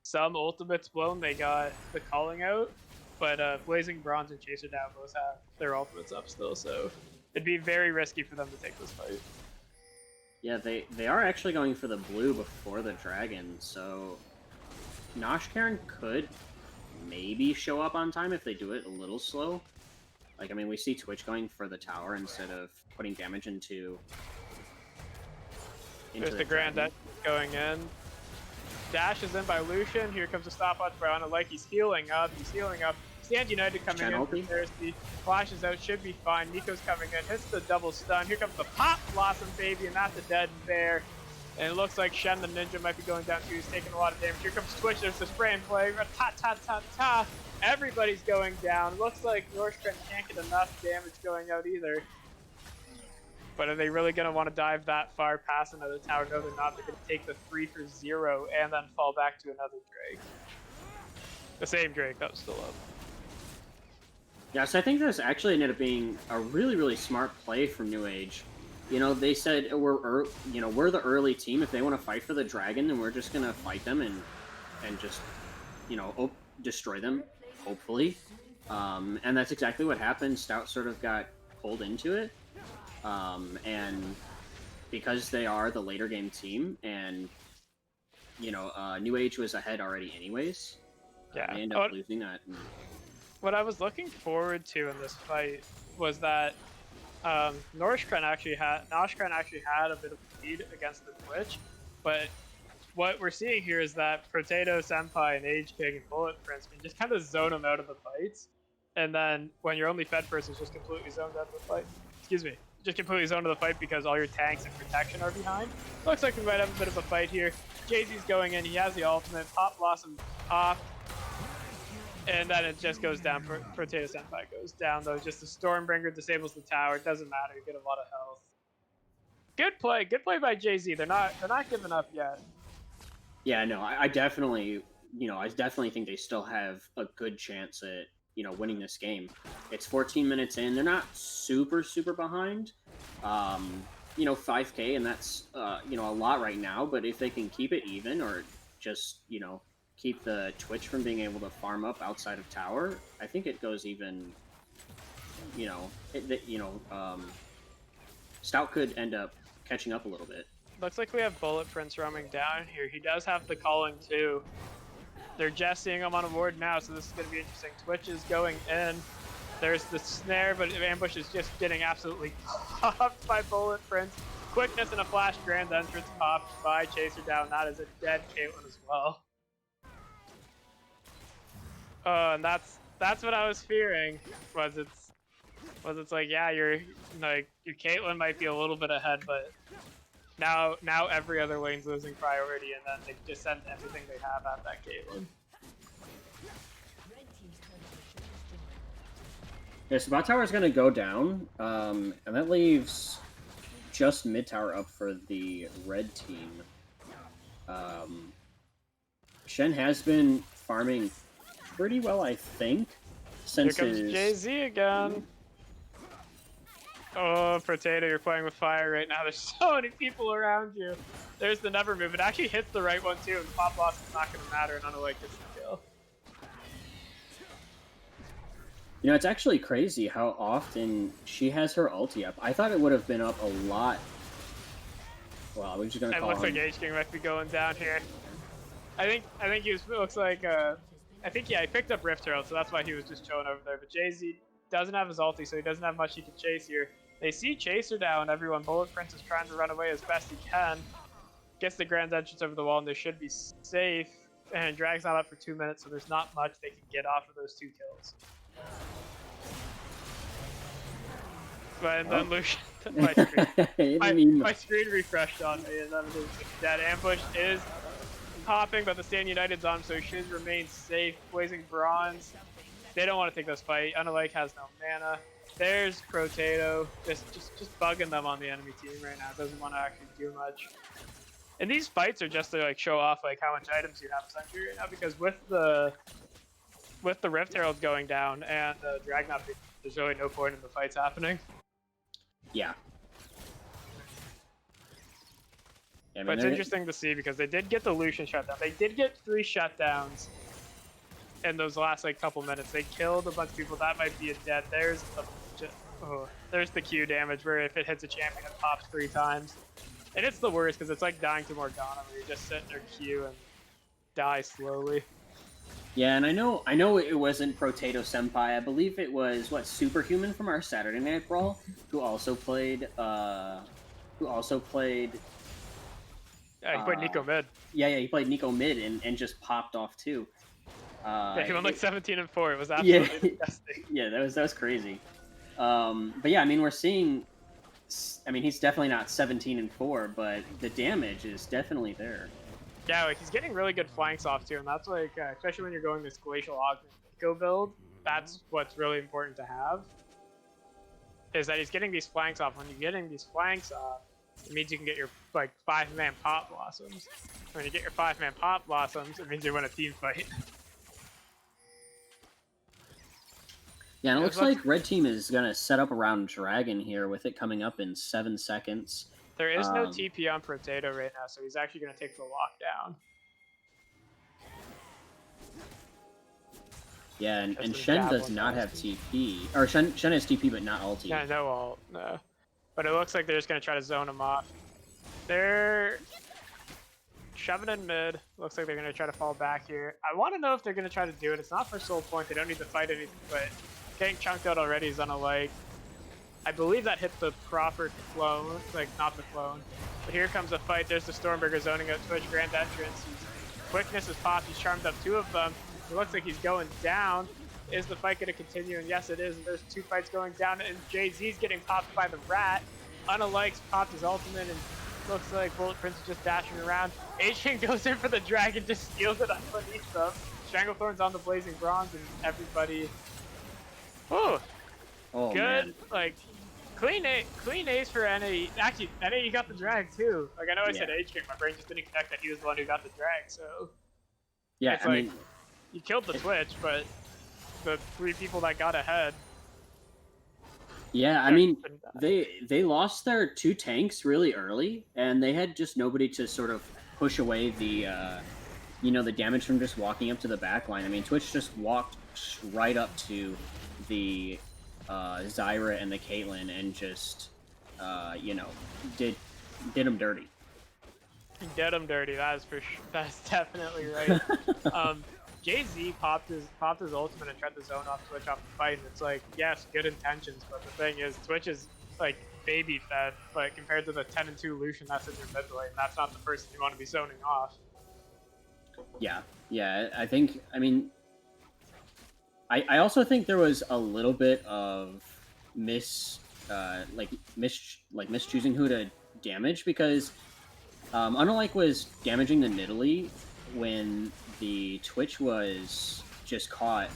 S2: some ultimates blown. They got the calling out, but Blazing Bronze and Chaser Dow both have their ultimates up still, so it'd be very risky for them to take this fight.
S4: Yeah, they are actually going for the blue before the dragon, so Nosh Karen could maybe show up on time if they do it a little slow. Like, I mean, we see Twitch going for the tower instead of putting damage into
S2: There's the Grand Death going in. Dash is in by Lucian. Here comes a stopwatch by Ana. Like he's healing up. Stand United coming in. Thirsty. Flashes out. Should be fine. Nico's coming in. Hits the double stun. Here comes the Pop Blossom baby, and that's a dead bear. And it looks like Shen the Ninja might be going down too. He's taking a lot of damage. Here comes Twitch. There's the spray and play. Ta ta ta ta. Everybody's going down. Looks like Northtrend can't get enough damage going out either. But are they really going to want to dive that far past another tower? No, they're not. They're going to take the 3-for-0 and then fall back to another Drake. The same Drake that was still up.
S4: Yeah, so I think this actually ended up being a really, really smart play from New Age. You know, they said we're the early team. If they want to fight for the dragon, then we're just going to fight them and just, destroy them, hopefully. And that's exactly what happened. Stout sort of got pulled into it. And because they are the later game team, and New Age was ahead already anyways.
S2: Yeah,
S4: they end up losing that.
S2: What I was looking forward to in this fight was that Noshkren actually had a bit of a lead against the Twitch, but what we're seeing here is that Potato Senpai and Age King and Bullet Prince can just kind of zone them out of the fights, and then when your only fed person's just completely zoned out of the fight. Excuse me. Just completely zoned to the fight because all your tanks and protection are behind. Looks like we might have a bit of a fight here. Jay-Z's going in. He has the ultimate. Pop Blossom off. And then it just goes down. Potato Senpai goes down, though. Just the Stormbringer disables the tower. It doesn't matter. You get a lot of health. Good play. Good play by Jay-Z. They're not giving up yet.
S4: Yeah, no, I definitely think they still have a good chance at winning this game. It's 14 minutes in. They're not super behind. 5K, and that's a lot right now. But if they can keep it even, or just keep the Twitch from being able to farm up outside of tower, I think it goes even. Stout could end up catching up a little bit.
S2: Looks like we have Bullet Prince roaming down here. He does have the calling too. They're just seeing him on a ward now, so this is going to be interesting. Twitch is going in. There's the snare, but Ambush is just getting absolutely popped by Bullet Prince. Quickness and a flash grand entrance popped by Chaser Down. That is a dead Caitlyn as well. And that's what I was fearing. It's like, yeah, your Caitlyn might be a little bit ahead, but now every other lane's losing priority, and then they just send everything they have at that Caitlyn.
S4: Yeah, so bot tower is going to go down, and that leaves just mid tower up for the red team. Shen has been farming pretty well, I think, since
S2: Here comes Jay-Z again. Oh, Potato, you're playing with fire right now. There's so many people around you. There's the never move. It actually hits the right one too, and the pop loss is not going to matter, and Unalike gets the kill.
S4: It's actually crazy how often she has her ulti up. I thought it would have been up a lot. Well, we're just going to call him.
S2: It looks like H-King might be going down here. I think he looks like, he picked up Rift Herald, so that's why he was just chilling over there. But Jay-Z doesn't have his ulti, so he doesn't have much he can chase here. They see Chaser down, everyone. Bullet Prince is trying to run away as best he can. Gets the Grand Entrance over the wall, and they should be safe. and Drag's not up for 2 minutes, so there's not much they can get off of those 2 kills. But then Lucian, my screen refreshed on me, and then that ambush is popping, but the Stand United's on, so Shiz remains safe. Blazing Bronze, they don't want to take this fight. Unalike has no mana. There's Protato, just bugging them on the enemy team right now. Doesn't want to actually do much. And these fights are just to like show off like how much items you have essentially right now, because with the Rift Herald going down and Dragknot, there's really no point in the fights happening.
S4: Yeah. I mean,
S2: but it's interesting to see because they did get the Lucian shutdown. They did get 3 shutdowns in those last like couple minutes. They killed a bunch of people. That might be a dead. There's the Q damage where if it hits a champion, it pops 3 times. And it's the worst because it's like dying to Morgana where you just sit in their Q and die slowly.
S4: Yeah, and I know it wasn't Protato Senpai. I believe it was Superhuman from our Saturday Night Brawl, who also played.
S2: Yeah, he played Nico mid.
S4: Yeah, he played Nico mid and just popped off too.
S2: Yeah, he won like 17-4. It was absolutely disgusting.
S4: Yeah, that was crazy. But yeah, I mean, we're seeing. I mean, he's definitely not 17-4, but the damage is definitely there.
S2: Yeah, like he's getting really good flanks off too, and that's like, especially when you're going this Glacial Augment Nico build, that's what's really important to have. Is that he's getting these flanks off. When you're getting these flanks off, it means you can get your like 5-man Pop Blossoms. When you get your 5-man Pop Blossoms, it means you win a team fight.
S4: Yeah, and it looks like Red Team is gonna set up around Dragon here with it coming up in 7 seconds.
S2: There is no TP on Potato right now, so he's actually gonna take the lockdown.
S4: Yeah, and Shen does not have TP. Or Shen has TP, but not ulti.
S2: Yeah, no ult, no. But it looks like they're just gonna try to zone him off. They're shoving in mid. Looks like they're gonna try to fall back here. I want to know if they're gonna try to do it. It's not for soul point. They don't need to fight anything, but getting chunked out already is unalike. I believe that hit the proper clone, like not the clone. But here comes a fight. There's the Stormberger zoning out Twitch Grand Entrance. Quickness is popped. He's charmed up 2 of them. It looks like he's going down. Is the fight going to continue? And yes, it is. And there's 2 fights going down. And Jay-Z's getting popped by the rat. Unalike's popped his ultimate. And looks like Bullet Prince is just dashing around. H-King goes in for the dragon, just steals it underneath them. Stranglethorn's on the Blazing Bronze. And everybody... Oh, good.
S4: Man.
S2: Like, clean Ace for NAE. Actually, NAE got the drag too. Like, I know I said H-King. My brain just didn't connect that he was the one who got the drag. So...
S4: Yeah,
S2: it's like, you killed the Twitch, but the 3 people that got ahead.
S4: Yeah, I mean, they lost their 2 tanks really early, and they had just nobody to sort of push away the, the damage from just walking up to the back line. I mean, Twitch just walked right up to the Zyra and the Caitlyn and just, did them dirty.
S2: Did him dirty. That's definitely right. Jay-Z popped his ultimate and tried to zone off Twitch off the fight. And it's like, yes, good intentions, but the thing is, Twitch is like baby fed, but compared to the 10-2 Lucian that's in your mid lane, that's not the person you want to be zoning off.
S4: Yeah, I also think there was a little bit of mischoosing who to damage, because Unalike was damaging the Nidalee when the Twitch was just caught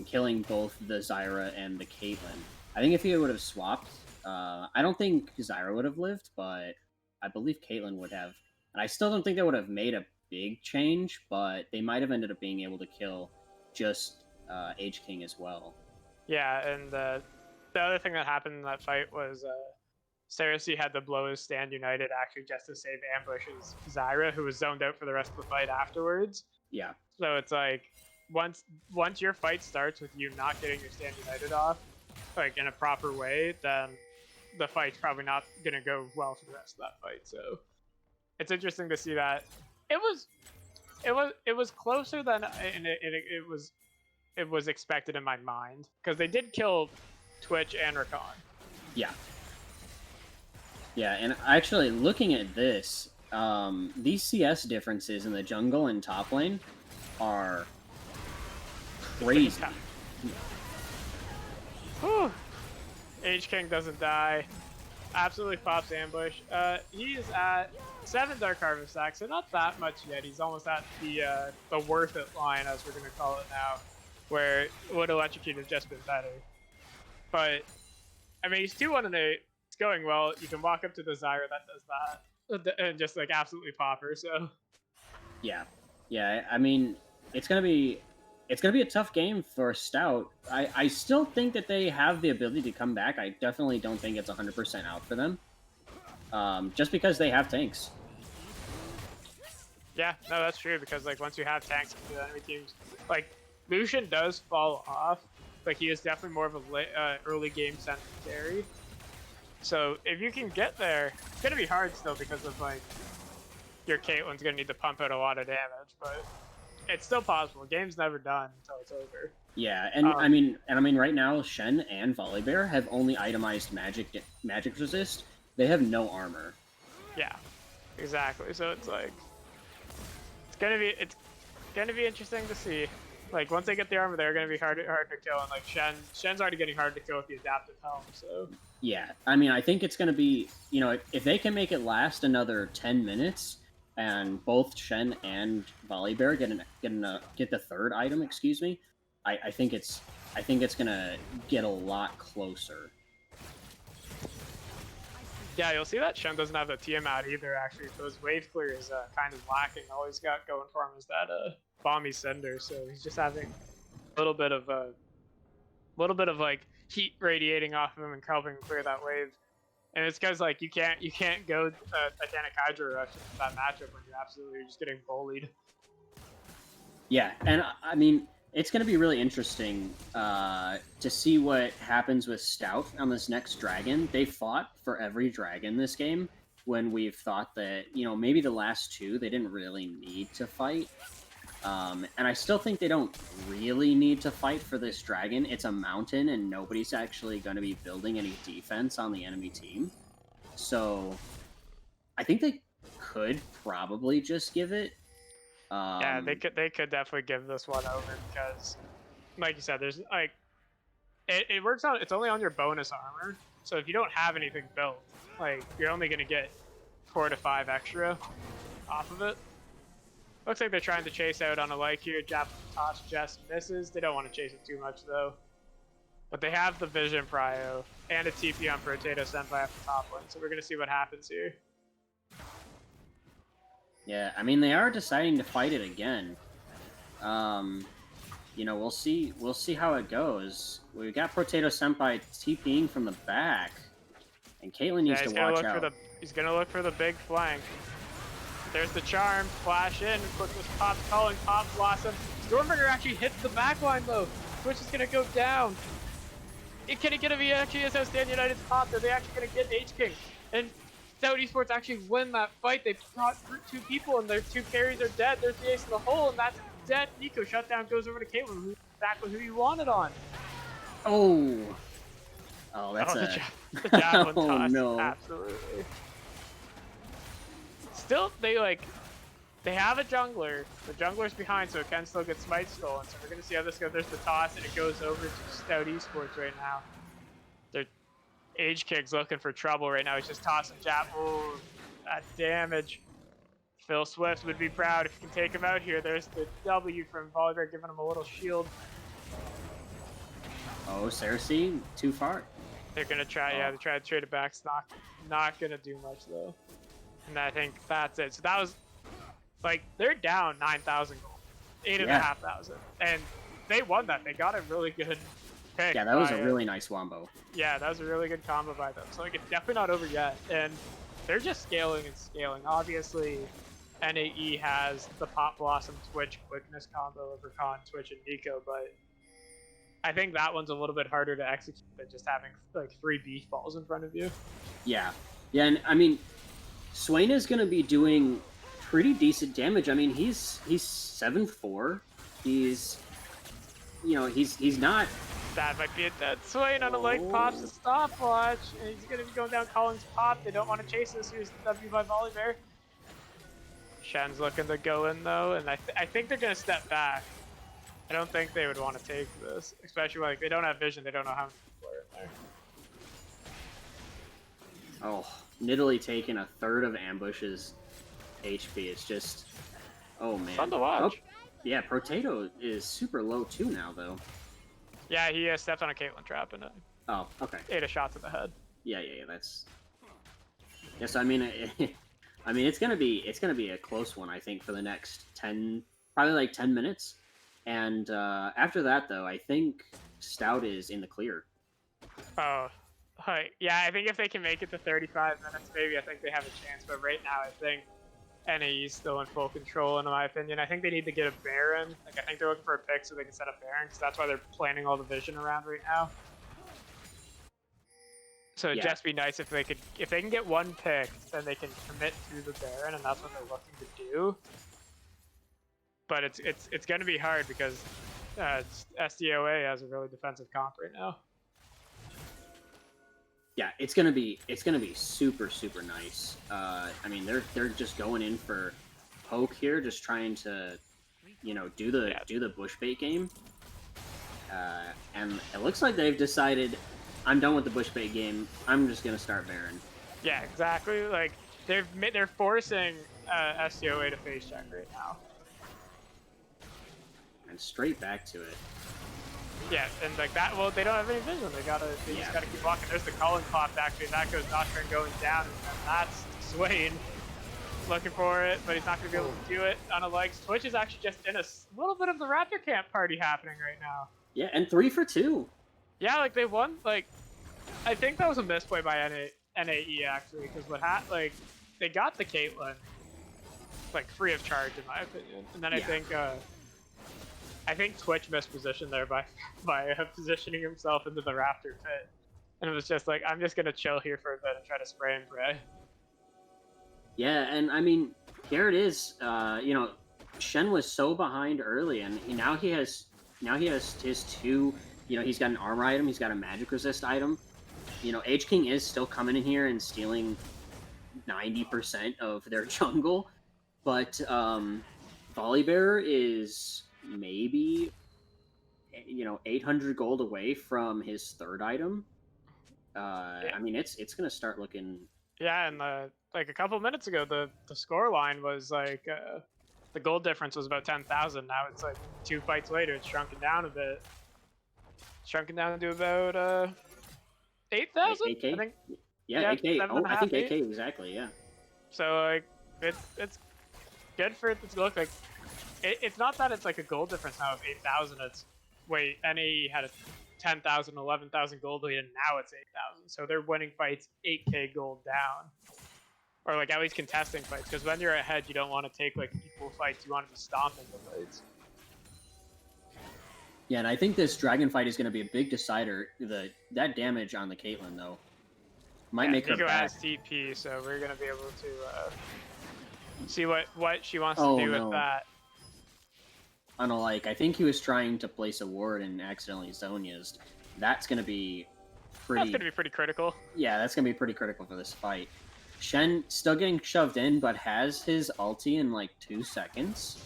S4: killing both the Zyra and the Caitlyn. I think if he would have swapped, I don't think Zyra would have lived, but I believe Caitlyn would have. And I still don't think they would have made a big change, but they might have ended up being able to kill just H-King as well.
S2: Yeah, and the other thing that happened in that fight was Cersei had to blow his Stand United actually just to save Ambush's Zyra, who was zoned out for the rest of the fight afterwards.
S4: Yeah.
S2: So it's like, once your fight starts with you not getting your Stand United off, like in a proper way, then the fight's probably not gonna go well for the rest of that fight. So it's interesting to see that it was closer than it was expected in my mind, because they did kill Twitch and Rakan.
S4: Yeah. Yeah, and actually looking at this, these CS differences in the jungle and top lane are crazy.
S2: Whew. H-King doesn't die. Absolutely pops ambush. He is at 7 Dark Harvest stacks, so not that much yet. He's almost at the worth it line, as we're going to call it now, where would electrocute has just been better. But, I mean, he's 2-1 and 8. It's going well. You can walk up to the Zyra that does that and just, like, absolutely pop her, so.
S4: Yeah. Yeah, I mean, it's gonna be a tough game for Stout. I still think that they have the ability to come back. I definitely don't think it's 100% out for them. Just because they have tanks.
S2: Yeah, no, that's true, because, like, once you have tanks in the enemy teams, like, Lucian does fall off. Like, he is definitely more of a early game centric carry. So if you can get there, it's gonna be hard still because of, like, your Caitlyn's gonna need to pump out a lot of damage, but it's still possible. Game's never done until it's over.
S4: Yeah, and I mean right now Shen and Volibear have only itemized magic resist. They have no armor.
S2: Yeah, exactly. So it's like it's gonna be interesting to see. Like, once they get the armor, they're gonna be hard to kill, and like Shen's already getting hard to kill with the adaptive helm. So
S4: yeah, I mean, I think it's gonna be, you know, if they can make it last another 10 minutes, and both Shen and Volibear get the third item, excuse me, I think it's gonna get a lot closer.
S2: yeah, you'll see that Shen doesn't have the Tiamat either. Actually, those wave clear is kind of lacking. All he's got going for him is that Bomby Cinder, so he's just having a little bit of like heat radiating off of him and helping him clear that wave. And it's because, like, you can't go Titanic Hydra Rush in that matchup when you're absolutely just getting bullied.
S4: Yeah, and I mean, it's going to be really interesting to see what happens with Stout on this next dragon. They fought for every dragon this game, when we've thought that, you know, maybe the last two they didn't really need to fight. And I still think they don't really need to fight for this dragon. It's a mountain, and nobody's actually going to be building any defense on the enemy team. So I think they could probably just give it.
S2: Yeah, they could definitely give this one over, because, like you said, there's like it works out. It's only on your bonus armor, so if you don't have anything built, like, you're only going to get 4 to 5 extra off of it. Looks like they're trying to chase out on a like here. Jap toss just misses. They don't want to chase it too much though. But they have the Vision Prio and a TP on Potato Senpai at the top lane, so we're gonna see what happens here.
S4: Yeah, I mean, they are deciding to fight it again. You know, we'll see how it goes. We've got Potato Senpai TPing from the back, and Caitlyn needs to watch out.
S2: He's gonna look for the big flank. There's the charm, flash in, quickness pops, calling Pop Blossom. Stormbringer actually hits the backline though. Twitch is gonna go down. Can he get a actually is how Stand United's popped? Are they actually gonna get H-King? And Stout Esports actually win that fight. They brought 2 people and their 2 carries are dead. There's the ace in the hole, and that's dead. Nico shutdown goes over to Caitlyn, who's exactly who you wanted on.
S4: Oh, that's
S2: the javelin toss.
S4: No.
S2: Absolutely. Still, they have a jungler. The jungler's behind, so it can still get smite stolen. So we're gonna see how this goes. There's the toss, and it goes over to Stout Esports right now. Their H-King's looking for trouble right now. He's just tossing jab. Oh, that damage. Phil Swift would be proud if he can take him out here. There's the W from Volibear, giving him a little shield.
S4: Oh, Cersei, too far.
S2: They're gonna try, yeah, they try to trade it back. It's not gonna do much though. And I think that's it. So that was, like, they're down 9,000 gold, 8,500, and they won that. They got a really good pick.
S4: Yeah, that was a really nice wombo.
S2: Yeah, that was a really good combo by them. So, like, it's definitely not over yet, and they're just scaling and scaling. Obviously, NAE has the Pop Blossom Twitch quickness combo over Khan, Twitch, and Nico, but I think that one's a little bit harder to execute than just having, like, 3 beef balls in front of you.
S4: Yeah, and I mean, Swain is going to be doing pretty decent damage. I mean, he's 7-4. He's, you know, he's not.
S2: That might be a dead Swain on a like pops a stopwatch, and he's going to be going down Collins pop. They don't want to chase this. Here's the W by Volibear. Shen's looking to go in though, and I think they're gonna step back. I don't think they would want to take this, especially like they don't have vision. They don't know how many people are in there.
S4: Oh, Nidalee taking a third of Ambush's HP. It's just, oh man.
S2: Fun to watch.
S4: Oh, yeah, Potato is super low too now though.
S2: Yeah, he stepped on a Caitlyn trap and
S4: oh, okay.
S2: ate a shot to the head.
S4: Yeah, that's. Yes, I mean, I mean it's gonna be a close one. I think for the next 10, probably like 10 minutes. And after that, though, I think Stout is in the clear.
S2: Oh, yeah. I think if they can make it to 35 minutes, maybe I think they have a chance. But right now, I think NAE is still in full control, in my opinion. I think they need to get a Baron. Like I think they're looking for a pick so they can set up Baron, because that's why they're planning all the vision around right now. So it'd just be nice if they can get one pick, then they can commit to the Baron, and that's what they're looking to do. But it's going to be hard because STOA has a really defensive comp right now.
S4: Yeah, it's gonna be super nice. I mean, they're just going in for poke here, just trying to, you know, do the bush bait game. And it looks like they've decided, I'm done with the bush bait game. I'm just gonna start Baron.
S2: Yeah, exactly. Like they're forcing STOA to face check right now.
S4: And straight back to it.
S2: Yeah, and like that, well, they don't have any vision. They just gotta keep walking. There's the calling pop actually, and that goes Nocturne going down, and that's Swain looking for it, but he's not gonna be able to do it on a legs. Twitch is actually just in a little bit of the Raptor Camp party happening right now.
S4: Yeah, and 3 for 2.
S2: Yeah, like they won. Like I think that was a misplay by NAE actually, because like they got the Caitlyn like free of charge in my opinion, and then I think Twitch missed position there by positioning himself into the Raptor pit, and it was just like, I'm just gonna chill here for a bit and try to spray and pray.
S4: Yeah, and I mean, here it is. You know, Shen was so behind early, and now he has his 2. You know, he's got an armor item, he's got a magic resist item. You know, H-King is still coming in here and stealing 90% of their jungle, but Volleybearer is maybe, you know, 800 gold away from his 3rd item. I mean, it's gonna start looking.
S2: Yeah, and like a couple minutes ago, the score line was like the gold difference was about 10,000. Now it's like 2 fights later, it's shrunken down a bit. Shrunken down to about 8,000. I think.
S4: Yeah, 8K. Oh, I think
S2: 8.
S4: 8K exactly. Yeah.
S2: So like it's good for it to look like. It's not that it's like a gold difference now of 8,000. It's wait, NAE had a 10,000, 11,000 gold lead, and now it's 8,000. So they're winning fights 8K gold down, or like at least contesting fights. Because when you're ahead, you don't want to take like equal fights. You want to be stomping the fights.
S4: Yeah, and I think this dragon fight is going to be a big decider. That damage on the Caitlyn though might make her
S2: Nico
S4: back.
S2: has TP, so we're going to be able to see what she wants to do with that.
S4: I know, like, I think he was trying to place a ward and accidentally Zonia'd. That's going to be pretty...
S2: That's going to be pretty critical.
S4: Yeah, that's going to be pretty critical for this fight. Shen still getting shoved in, but has his ulti in, like, 2 seconds.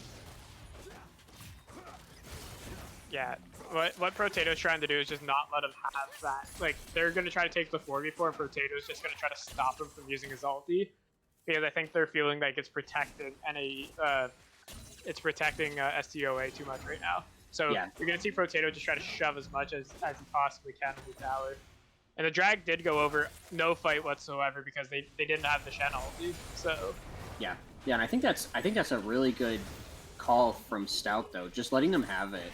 S2: Yeah, what Potato's trying to do is just not let him have that. Like, they're going to try to take the 4v4, and Potato's just going to try to stop him from using his ulti. Because I think they're feeling like it's protected it's protecting STOA too much right now. So you're going to see Potato just try to shove as much as he possibly can in the tower. And the drag did go over, no fight whatsoever, because they didn't have the Shen ulti. So
S4: yeah, and I think that's a really good call from Stout though, just letting them have it.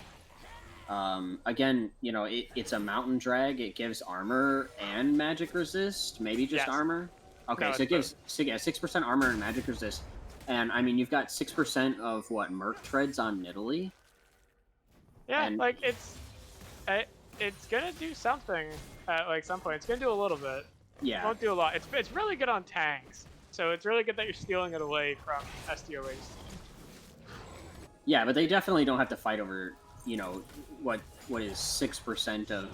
S4: Again, you know, it's a mountain drag. It gives armor and magic resist, maybe just armor. Okay, so it gives 6% armor and magic resist. And, I mean, you've got 6% of, what, Merc Treads on Nidalee?
S2: Yeah, and... like, it's gonna do something at, like, some point. It's gonna do a little bit.
S4: Yeah.
S2: It won't do a lot. It's really good on tanks. So it's really good that you're stealing it away from STOA's team.
S4: Yeah, but they definitely don't have to fight over, you know, what is 6% of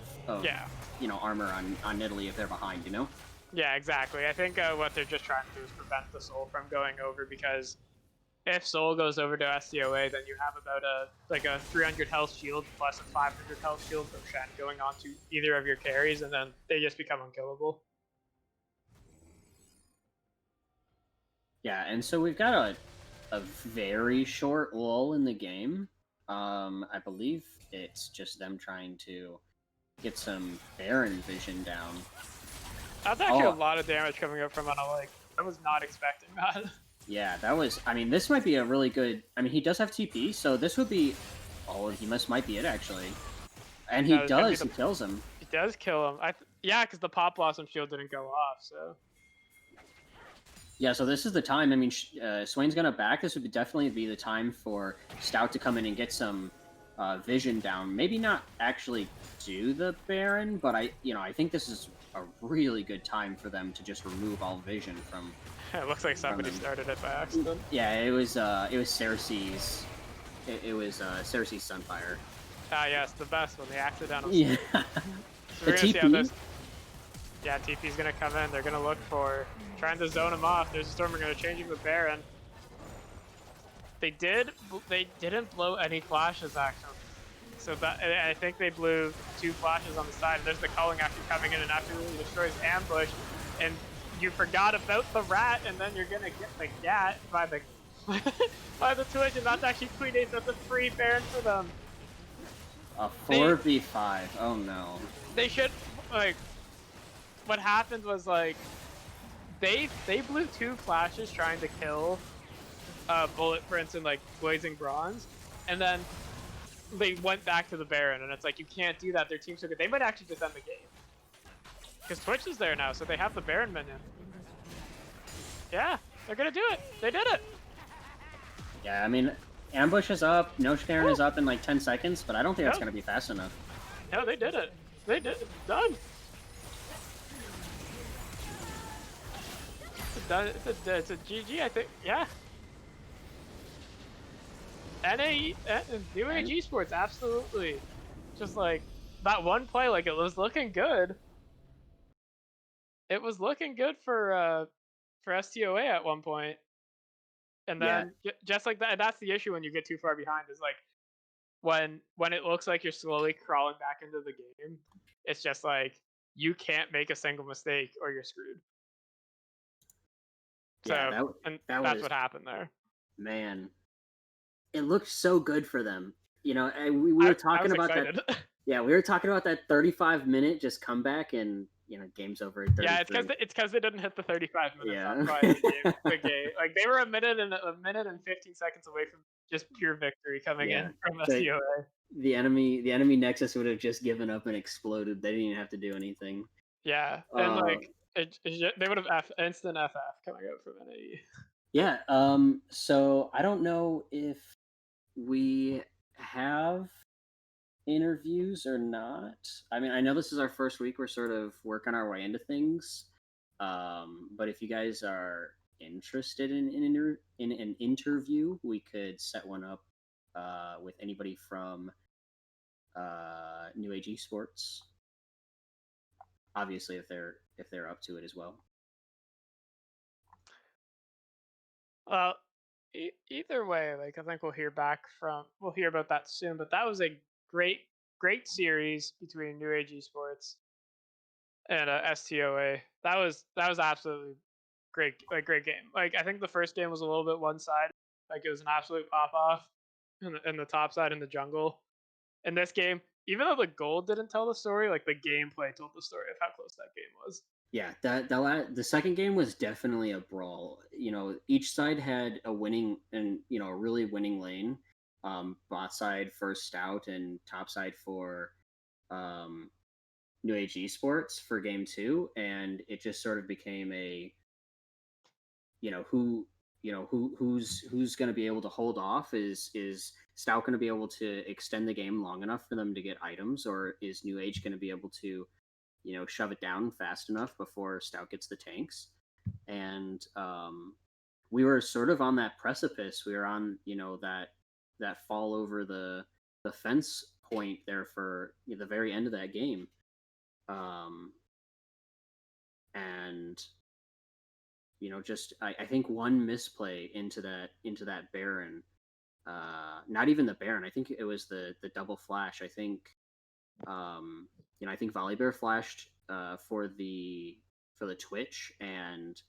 S4: you know, armor on Nidalee if they're behind, you know?
S2: Yeah, exactly. I think what they're just trying to do is prevent the soul from going over, because if Soul goes over to STOA, then you have about a 300 health shield plus a 500 health shield from Shen going on to either of your carries, and then they just become unkillable.
S4: Yeah, and so we've got a very short lull in the game. I believe it's just them trying to get some Baron vision down.
S2: That's actually a lot of damage coming up from Unalike. I was not expecting that.
S4: Yeah, that was... I mean, this might be a really good... I mean, he does have TP, so this would be... Oh, he might be it, actually. And he does. He kills him.
S2: He does kill him. Yeah, because the Pop Blossom shield didn't go off, so...
S4: Yeah, so this is the time. I mean, Swain's gonna back. This would definitely be the time for Stout to come in and get some vision down. Maybe not actually do the Baron, but I think this is a really good time for them to just remove all vision from.
S2: It looks like somebody started it by accident.
S4: Yeah, it was Cersei's. It was Cersei's Sunfire.
S2: Ah, yes, the best one, the accidental.
S4: Yeah.
S2: So we're gonna see how this. Yeah, TP's gonna come in. They're gonna look for trying to zone him off. There's a Storm. We're gonna change him to Baron. They didn't blow any flashes actually. So that I think they blew 2 flashes on the side. There's the culling after coming in and absolutely destroys ambush. And you forgot about the rat, and then you're gonna get the gat by the by the Twitch, and that's actually Queen Ace. That's a free Baron for them.
S4: A 4v5. Oh no.
S2: They should like. What happened was like they blew 2 flashes trying to kill Bullet Prince and like Blazing Bronze, and then they went back to the Baron, and it's like you can't do that. Their team's so good. They might actually just end the game because Twitch is there now, so they have the Baron minion. Yeah, they're gonna do it. They did it.
S4: Yeah, I mean, ambush is up. No Baron is up in like 10 seconds, but I don't think that's gonna be fast enough.
S2: No, they did it. They did it. Done. It's a GG, I think. Yeah. NAE, New Age Esports, absolutely. Just like that one play, like it was looking good. It was looking good for STOA at one point, and then just like that. That's the issue when you get too far behind. Is like when it looks like you're slowly crawling back into the game. It's just like you can't make a single mistake or you're screwed. So,
S4: yeah,
S2: that's what happened there.
S4: Man, it looked so good for them. You know, we were talking about
S2: excited.
S4: that. Yeah, we were talking about that 35-minute just comeback, and game's over. At 33.
S2: Yeah, it's because they didn't hit the 35 minutes.
S4: Yeah.
S2: The game. Like they were a minute and 15 seconds away from just pure victory coming in from STOA.
S4: The enemy Nexus would have just given up and exploded. They didn't even have to do anything.
S2: Yeah, and like. They would have instant FF coming out from NAE.
S4: Yeah. So I don't know if we have interviews or not. I mean, I know this is our first week. We're sort of working our way into things. But if you guys are interested in an interview, we could set one up with anybody from New Age Esports. Obviously, if they're up to it as well.
S2: Well, either way, like I think we'll hear about that soon. But that was a great series between New Age Esports and STOA. That was absolutely great game. Like I think the first game was a little bit one-sided. Like it was an absolute pop off in the top side in the jungle. In this game, even though the gold didn't tell the story, like the gameplay told the story of how close that game was.
S4: Yeah, the second game was definitely a brawl. Each side had a winning and a really winning lane. Bot side for Stout and top side for New Age Esports for game 2, and it just sort of became a who's going to be able to hold off. Is Stout going to be able to extend the game long enough for them to get items, or is New Age going to be able to shove it down fast enough before Stout gets the tanks? And we were sort of on that precipice. We were on that fall over the fence point there for the very end of that game. And just I think one misplay into that Baron, not even the Baron. I think it was the double flash. I think, I think Volibear flashed for the Twitch, and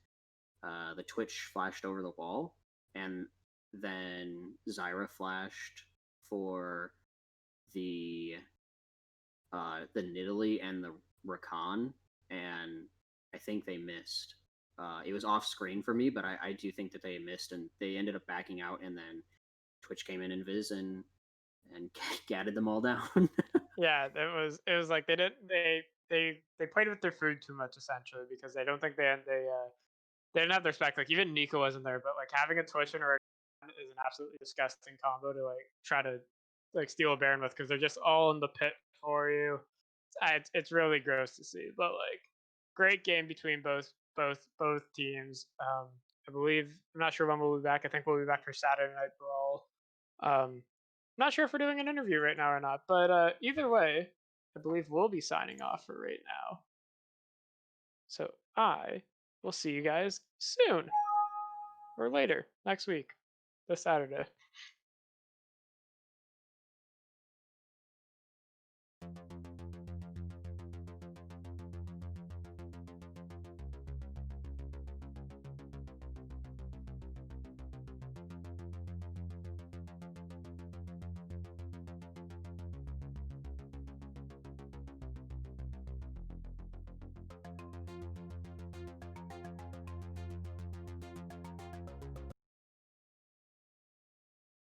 S4: the Twitch flashed over the wall, and then Zyra flashed for the Nidalee and the Rakan, and I think they missed. It was off screen for me, but I do think that they missed, and they ended up backing out, and then Twitch came in Viz and gatted them all down.
S2: Yeah, it was like they played with their food too much essentially, because they don't think they didn't have their spec. Like even Nico wasn't there, but like having a Twitch and a Rakan is an absolutely disgusting combo to like try to like steal a Baron with, because they're just all in the pit for you. It's really gross to see, but like great game between both teams. I believe, I'm not sure when we'll be back. I think we'll be back for Saturday Night Brawl. Not sure if we're doing an interview right now or not, but either way, I believe we'll be signing off for right now. So I will see you guys soon, or later next week, this Saturday.